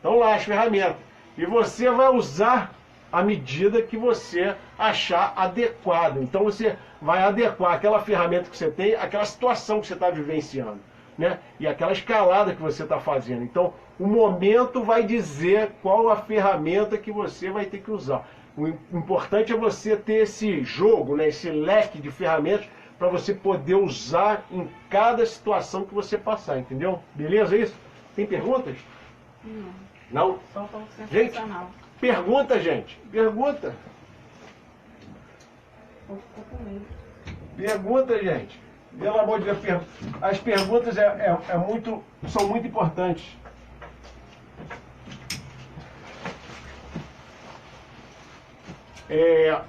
Então lá as ferramentas. E você vai usar à medida que você achar adequado. Então você vai adequar aquela ferramenta que você tem àquela situação que você está vivenciando, né? E aquela escalada que você está fazendo. Então o momento vai dizer qual a ferramenta que você vai ter que usar. O importante é você ter esse jogo, né? Esse leque de ferramentas para você poder usar em cada situação que você passar, entendeu? Beleza isso? Tem perguntas? Não? Não? Só para você gente, pergunta, gente. Pergunta. Pergunta, gente. Pelo amor de Deus, as perguntas são muito importantes.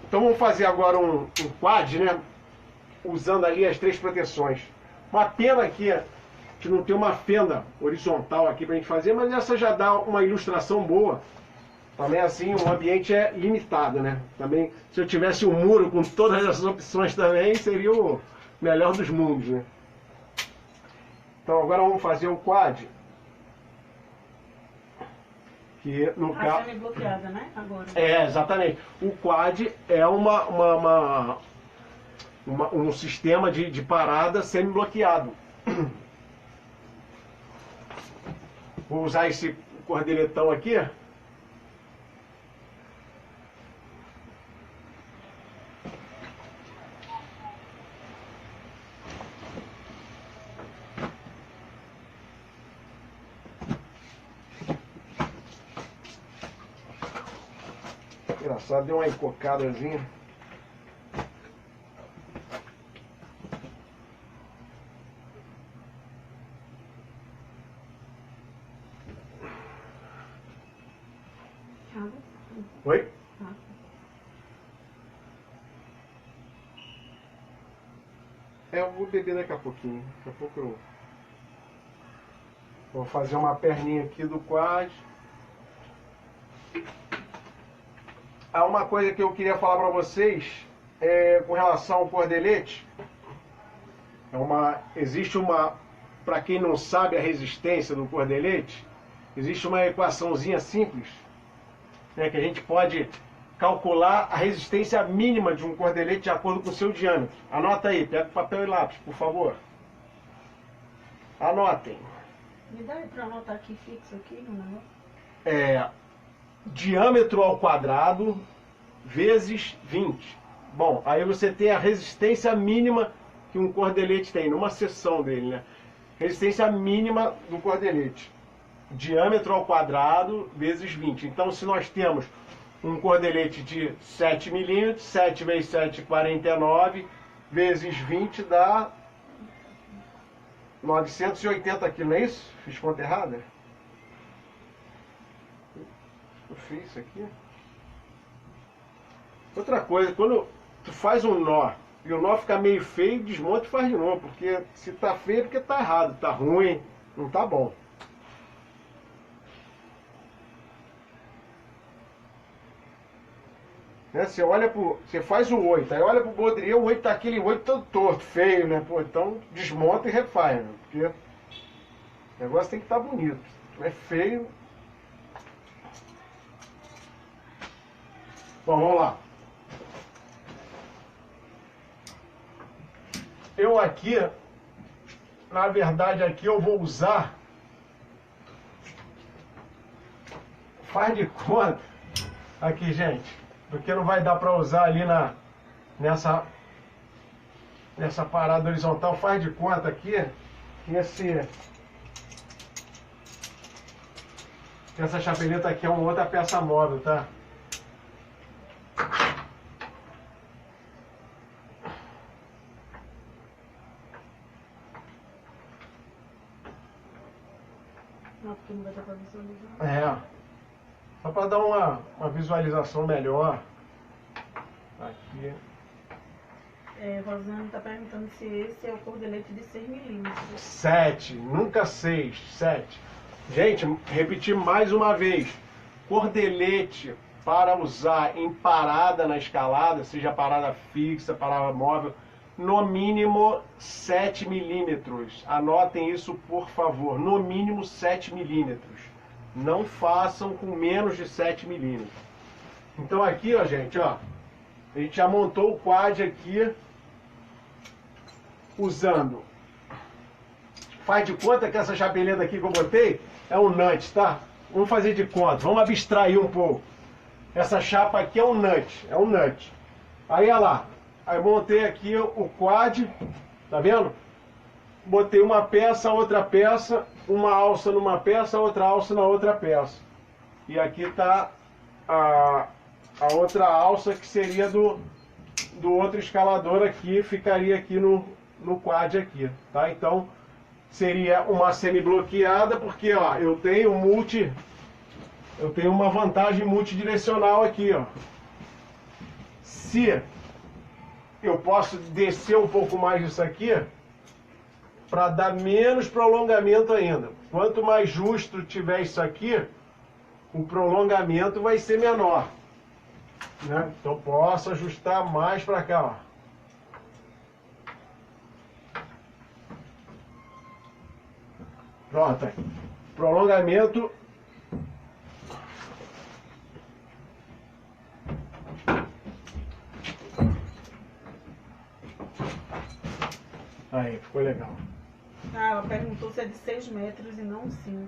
Então vamos fazer agora um quad, né? Usando ali as 3 proteções. Uma pena aqui que não tem uma fenda horizontal aqui pra gente fazer, mas essa já dá uma ilustração boa. Também assim, o ambiente é limitado, né? Também, se eu tivesse um muro com todas essas opções também, seria o melhor dos mundos, né? Então agora vamos fazer um quad. Que no caso... semi-bloqueada, né? Agora. Exatamente. O quad é um sistema de parada semi-bloqueado. Vou usar esse cordeletão aqui. Engraçado, deu uma encocadazinha. Oi? Eu vou beber daqui a pouquinho. Daqui a pouco eu vou fazer uma perninha aqui do quad. Há uma coisa que eu queria falar para vocês com relação ao cordelete. Para quem não sabe a resistência do cordelete, existe uma equaçãozinha simples, né, que a gente pode calcular a resistência mínima de um cordelete de acordo com o seu diâmetro. Anota aí, pega papel e lápis, por favor. Anotem. Me dá para anotar aqui fixo aqui no negócio? Diâmetro ao quadrado vezes 20. Bom, aí você tem a resistência mínima que um cordelete tem, numa seção dele, né? Resistência mínima do cordelete. Diâmetro ao quadrado vezes 20. Então, se nós temos um cordelete de 7 milímetros, 7 vezes 7, 49, vezes 20 dá 980 quilos, não é isso? Fiz conta errada? Eu fiz isso aqui. Outra coisa, quando tu faz um nó e o nó fica meio feio, desmonta e faz de novo, porque se tá feio é porque tá errado, tá ruim, não tá bom. Né? Você olha pro, você faz o 8, aí olha pro baudrier, o 8 tá aquele 8 todo torto, feio, né? Pô, então desmonta e refaz, né? Porque o negócio tem que estar bonito. Se é feio. Bom, vamos lá. Eu aqui, na verdade aqui eu vou usar, faz de conta, aqui gente, porque não vai dar para usar ali nessa parada horizontal, faz de conta aqui, que essa chapeleta aqui é uma outra peça móvel, tá? Não, porque não vai dar pra visualizar. É, só para dar uma visualização melhor. Aqui. Rosane está perguntando se esse é o cordelete de 6 milímetros. 7, nunca 6, 7. Gente, repetir mais uma vez. Cordelete para usar em parada na escalada, seja parada fixa, parada móvel, no mínimo 7 milímetros. Anotem isso, por favor. No mínimo 7 milímetros. Não façam com menos de 7 milímetros. Então aqui, ó, gente, ó. A gente já montou o quad aqui. Usando. Faz de conta que essa chapeleta aqui que eu botei é um nut, tá? Vamos fazer de conta. Vamos abstrair um pouco. Essa chapa aqui é um nut. É um nut. Aí, olha lá. Aí montei aqui o quad, tá vendo? Botei uma peça, outra peça, uma alça numa peça, outra alça na outra peça. E aqui está a outra alça que seria do outro escalador aqui, ficaria aqui no quad aqui, tá? Então seria uma semi-bloqueada, porque ó, eu tenho uma vantagem multidirecional aqui, ó. Se eu posso descer um pouco mais disso aqui, para dar menos prolongamento ainda. Quanto mais justo tiver isso aqui, o prolongamento vai ser menor. Né? Então posso ajustar mais para cá. Ó. Pronto. Aí. Prolongamento. Aí, ficou legal. Ah, ela perguntou se é de 6 metros e não 5.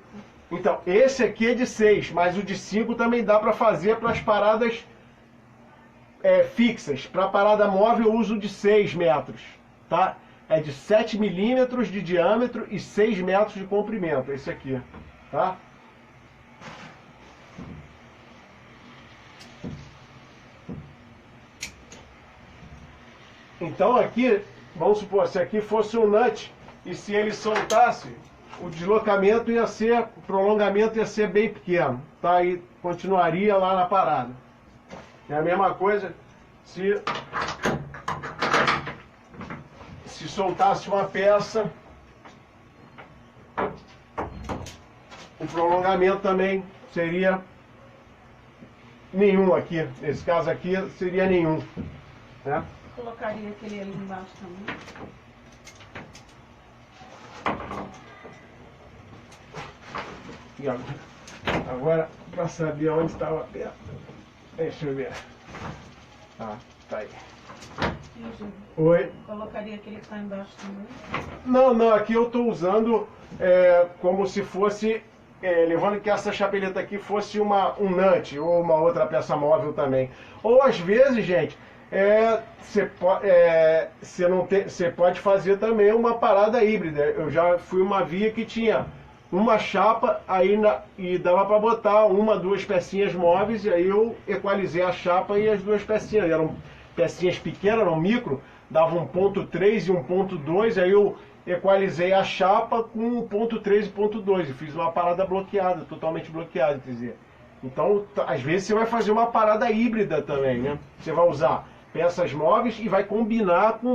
Então, esse aqui é de 6, mas o de 5 também dá para fazer para as paradas fixas. Para a parada móvel eu uso de 6 metros, tá? É de 7 milímetros de diâmetro e 6 metros de comprimento, esse aqui, tá? Então aqui, vamos supor, se aqui fosse um nut, e se ele soltasse, o deslocamento ia ser, o prolongamento ia ser bem pequeno, tá? E continuaria lá na parada. É a mesma coisa se soltasse uma peça, o prolongamento também seria nenhum aqui. Nesse caso aqui seria nenhum, né? Colocaria aquele ali embaixo também. E agora, para saber onde estava aberto, deixa eu ver. Ah, tá aí. Oi? Colocaria aquele que está embaixo também? Não, aqui eu estou usando como se fosse levando que essa chapeleta aqui fosse um nut ou uma outra peça móvel também. Ou às vezes, gente, você pode fazer também uma parada híbrida. Eu já fui uma via que tinha uma chapa e dava para botar uma, duas pecinhas móveis, e aí eu equalizei a chapa e as duas pecinhas. Eram pecinhas pequenas, eram micro, dava 1.3 e 1.2, aí eu equalizei a chapa com 1.3 e 1.2 e fiz uma parada bloqueada, totalmente bloqueada, quer dizer. Então, às vezes você vai fazer uma parada híbrida também, né? Você vai usar peças móveis e vai combinar com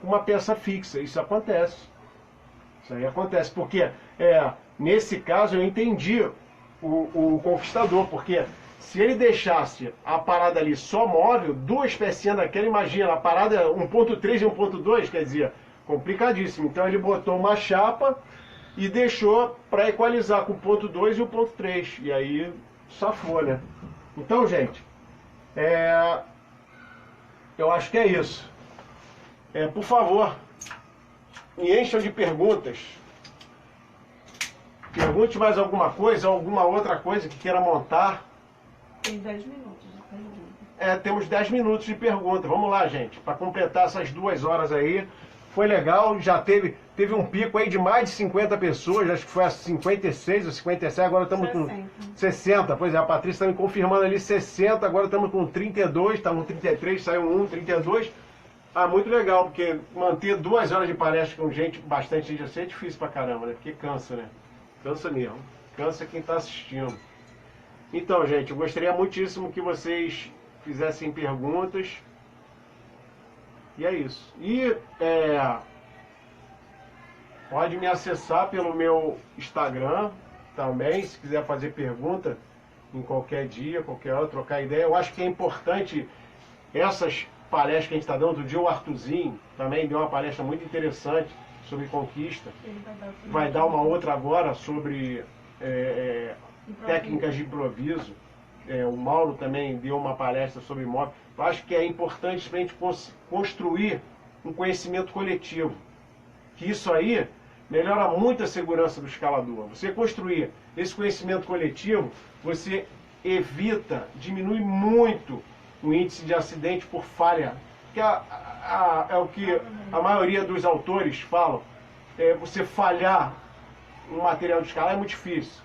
uma peça fixa. Isso acontece. Isso aí acontece, porque nesse caso eu entendi o conquistador, porque se ele deixasse a parada ali só móvel, duas pecinhas daquela, imagina, a parada 1.3 e 1.2, quer dizer, complicadíssimo. Então ele botou uma chapa e deixou para equalizar com o ponto 2 e o ponto 3. E aí safou, né? Então, gente, eu acho que é isso. Por favor, me encham de perguntas. Pergunte mais alguma coisa, alguma outra coisa que queira montar. Tem 10 minutos de pergunta. Temos 10 minutos de pergunta. Vamos lá, gente, para completar essas 2 horas aí. Foi legal, já teve um pico aí de mais de 50 pessoas, acho que foi a 56 ou 57, agora estamos com 60. Pois é, a Patrícia está me confirmando ali 60, agora estamos com 32, estamos com 33, saiu 32. Muito legal, porque manter 2 horas de palestra com bastante gente assim é difícil pra caramba, né? Porque cansa, né? Cansa mesmo. Cansa quem está assistindo. Então, gente, eu gostaria muitíssimo que vocês fizessem perguntas. E é isso. E pode me acessar pelo meu Instagram também, se quiser fazer pergunta em qualquer dia, qualquer hora, trocar ideia. Eu acho que é importante essas palestras que a gente está dando. Outro dia o Arthurzinho também deu uma palestra muito interessante sobre conquista. Vai dar uma outra agora sobre técnicas de improviso. O Mauro também deu uma palestra sobre imóvel. Eu acho que é importante para a gente construir um conhecimento coletivo. Que isso aí melhora muito a segurança do escalador. Você construir esse conhecimento coletivo, você diminui muito o índice de acidente por falha. Que é o que a maioria dos autores falam. Você falhar um material de escalar é muito difícil.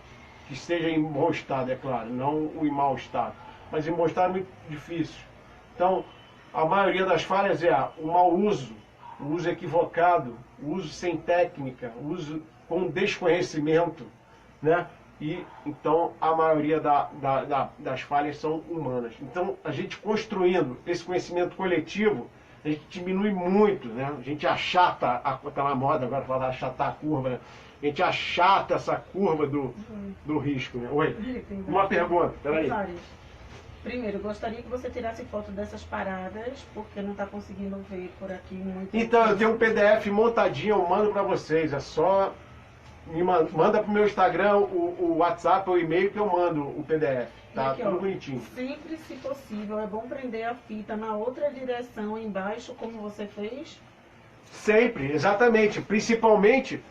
Que esteja em bom estado, é claro, não em mau estado. Mas em bom estado é muito difícil. Então, a maioria das falhas é o mau uso, o uso equivocado, o uso sem técnica, o uso com desconhecimento, né? E, então, a maioria das falhas são humanas. Então, a gente construindo esse conhecimento coletivo, a gente diminui muito, né? A gente achata, está na moda agora falar achatar a curva, né? A gente achata essa curva do risco, né? Oi, uma pergunta, peraí. Primeiro, gostaria que você tirasse foto dessas paradas, porque não está conseguindo ver por aqui muito. Então, eu tenho um PDF montadinho, eu mando para vocês. É só manda pro meu Instagram, o WhatsApp, o e-mail que eu mando o PDF. Tá aqui, tudo bonitinho. Sempre, se possível, é bom prender a fita na outra direção embaixo, como você fez? Sempre, exatamente. Principalmente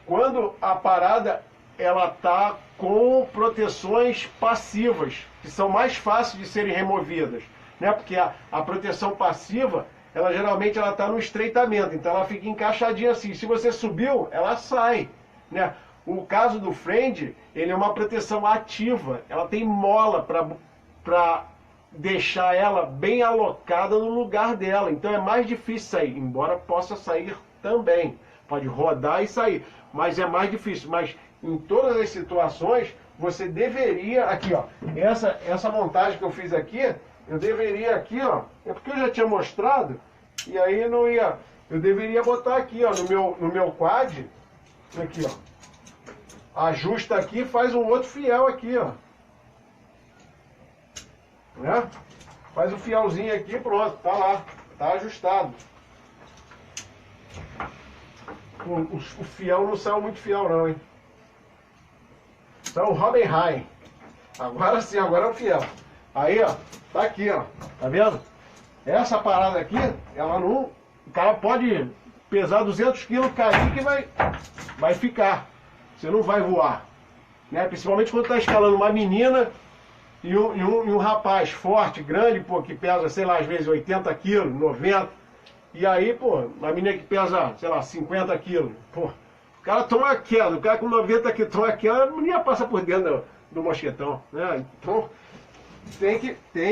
quando a parada ela tá com proteções passivas, que são mais fáceis de serem removidas, né? Porque a proteção passiva, ela geralmente ela tá no estreitamento, então ela fica encaixadinha assim. Se você subiu, ela sai, né? O caso do friend, ele é uma proteção ativa, ela tem mola para deixar ela bem alocada no lugar dela, então é mais difícil sair, embora possa sair também, pode rodar e sair, mas é mais difícil. Mas em todas as situações, você deveria, aqui ó, essa montagem que eu fiz aqui, eu deveria aqui ó, é porque eu já tinha mostrado, e aí não ia, eu deveria botar aqui ó, no meu quad, aqui ó, ajusta aqui, faz um outro fiel aqui ó, né? Faz o fielzinho aqui, pronto, tá lá, tá ajustado. O fiel não saiu muito fiel não, hein? Então, Robin High. Agora sim, agora é o fiel. Aí, ó, tá aqui, ó. Tá vendo? Essa parada aqui, ela não... O cara pode pesar 200 quilos, cair que vai ficar. Você não vai voar. né? Principalmente quando está escalando uma menina e um rapaz forte, grande, pô, que pesa, sei lá, às vezes 80 quilos, 90. E aí, pô, uma menina que pesa, sei lá, 50 quilos, pô, o cara toma uma queda, o cara com 90 quilos toma uma queda, a menina passa por dentro do mosquetão, né? Então, tem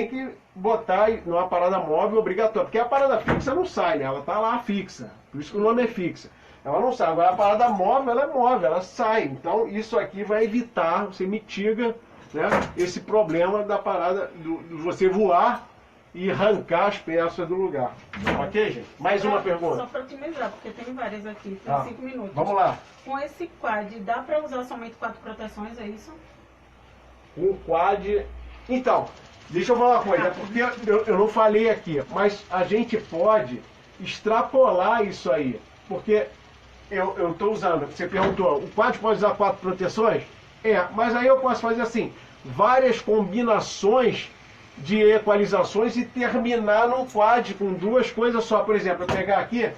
que botar numa parada móvel obrigatória, porque a parada fixa não sai, né? Ela tá lá fixa, por isso que o nome é fixa. Ela não sai. Agora a parada móvel, ela é móvel, ela sai. Então isso aqui vai evitar, você mitiga, né, esse problema da parada, de você voar e arrancar as peças do lugar. Ok, gente? Mais uma pergunta. Só para otimizar, porque tem várias aqui, tem 5 minutos. Vamos lá. Com esse quad, dá para usar somente 4 proteções, é isso? Um quad... Então, deixa eu falar uma coisa, porque eu não falei aqui, mas a gente pode extrapolar isso aí, porque eu estou usando, você perguntou, o quad pode usar 4 proteções? Mas aí eu posso fazer assim, várias combinações de equalizações e terminar num quad com 2 coisas só. Por exemplo, eu pegar aqui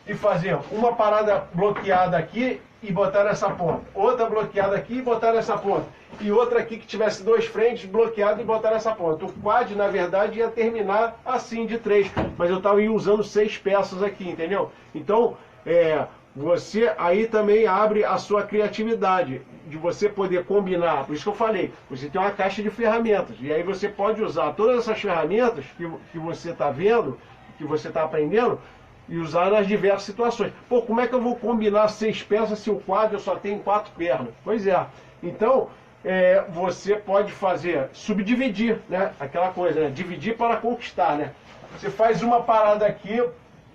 e fazer uma parada bloqueada aqui e botar nessa ponta, outra bloqueada aqui e botar nessa ponta, e outra aqui que tivesse 2 frentes bloqueadas e botar nessa ponta. O quad, na verdade, ia terminar assim de 3, mas eu estava usando 6 peças aqui, entendeu? Então, você aí também abre a sua criatividade, de você poder combinar. Por isso que eu falei, você tem uma caixa de ferramentas, e aí você pode usar todas essas ferramentas que você está vendo, que você está aprendendo, e usar nas diversas situações. Pô, como é que eu vou combinar 6 peças se o quadro só tem 4 pernas? Pois é. Então, você pode fazer, subdividir, né? Aquela coisa, né? Dividir para conquistar, né? Você faz uma parada aqui,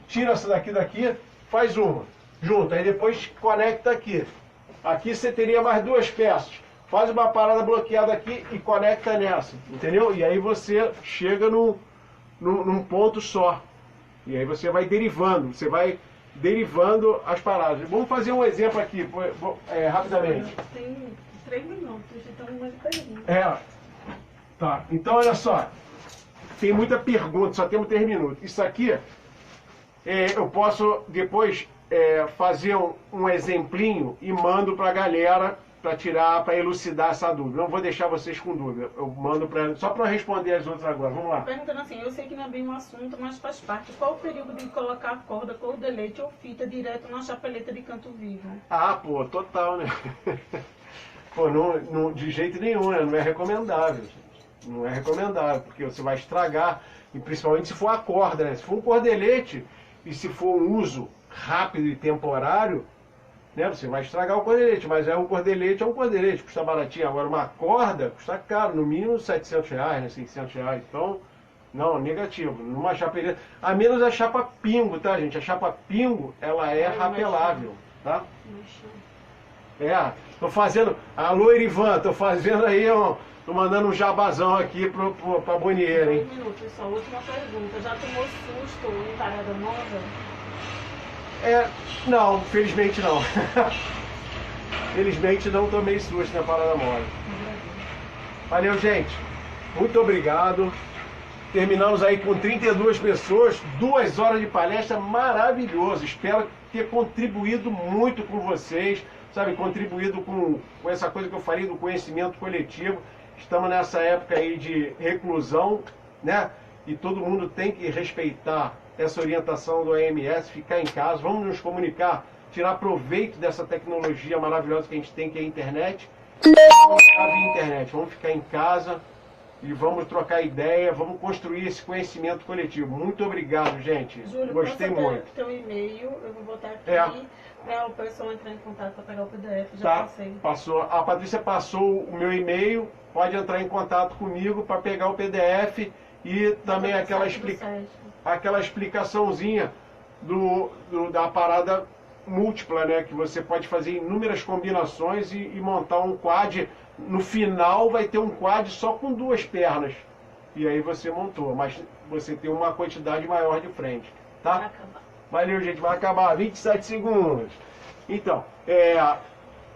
tira essa daqui, faz uma, junto, aí depois conecta aqui. Aqui você teria mais 2 peças. Faz uma parada bloqueada aqui e conecta nessa, entendeu? E aí você chega num ponto só. E aí você vai derivando, as paradas. Vamos fazer um exemplo aqui, rapidamente. Tem 3 minutos, então uma pergunta. Tá. Então olha só, tem muita pergunta, só temos 3 minutos. Isso aqui, eu posso depois fazer um exemplinho e mando para a galera para elucidar essa dúvida. Não vou deixar vocês com dúvida. Eu mando só para responder as outras agora. Vamos lá. Perguntando assim, eu sei que não é bem um assunto, mas faz parte. Qual o período de colocar a corda, cordelete ou fita direto na chapeleta de canto vivo? Pô, total, né? Pô, não, de jeito nenhum, né? Não é recomendável, gente. Não é recomendável, porque você vai estragar, e principalmente se for a corda, né? Se for um cordelete e se for um uso rápido e temporário, né? Você vai estragar o cordelete, mas um cordelete, custa baratinho. Agora uma corda custa caro, no mínimo R$700, né? R$600. Então, não, negativo. Numa chapeleta, a menos a chapa pingo, tá, gente? A chapa pingo, ela é rapelável, tá? Tô fazendo, alô Irivan, tô fazendo aí, tô mandando um jabazão aqui pra Bonnieira, hein? 2 minutos só, última pergunta. Já tomou susto em parada nova? Não, felizmente não. Felizmente não tomei susto na parada mole. Valeu, gente. Muito obrigado. Terminamos aí com 32 pessoas, 2 horas de palestra, maravilhoso. Espero ter contribuído muito com vocês, sabe, contribuído com essa coisa que eu falei do conhecimento coletivo. Estamos nessa época aí de reclusão, né? E todo mundo tem que respeitar essa orientação do AMS, ficar em casa, vamos nos comunicar, tirar proveito dessa tecnologia maravilhosa que a gente tem, que é a internet. Vamos ficar via internet, vamos ficar em casa e vamos trocar ideia, vamos construir esse conhecimento coletivo. Muito obrigado, gente. Júlio, gostei muito. Teu e-mail, eu vou botar aqui para o pessoal entrar em contato para pegar o PDF. Já passei. Passou. A Patrícia passou o meu e-mail, pode entrar em contato comigo para pegar o PDF e também aquela explicaçãozinha da parada múltipla, né? Que você pode fazer inúmeras combinações e montar um quad. No final vai ter um quad só com 2 pernas. E aí você montou, mas você tem uma quantidade maior de frente, tá? Vai acabar. Valeu, gente, vai acabar. 27 segundos. Então,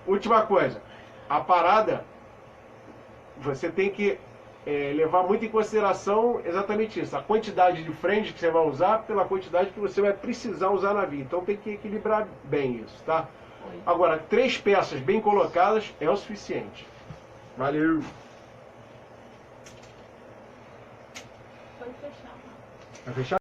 última coisa. A parada, você tem que levar muito em consideração exatamente isso. A quantidade de frente que você vai usar pela quantidade que você vai precisar usar na via. Então tem que equilibrar bem isso, tá? Agora, 3 peças bem colocadas é o suficiente. Valeu. Pode fechar. Vai fechar?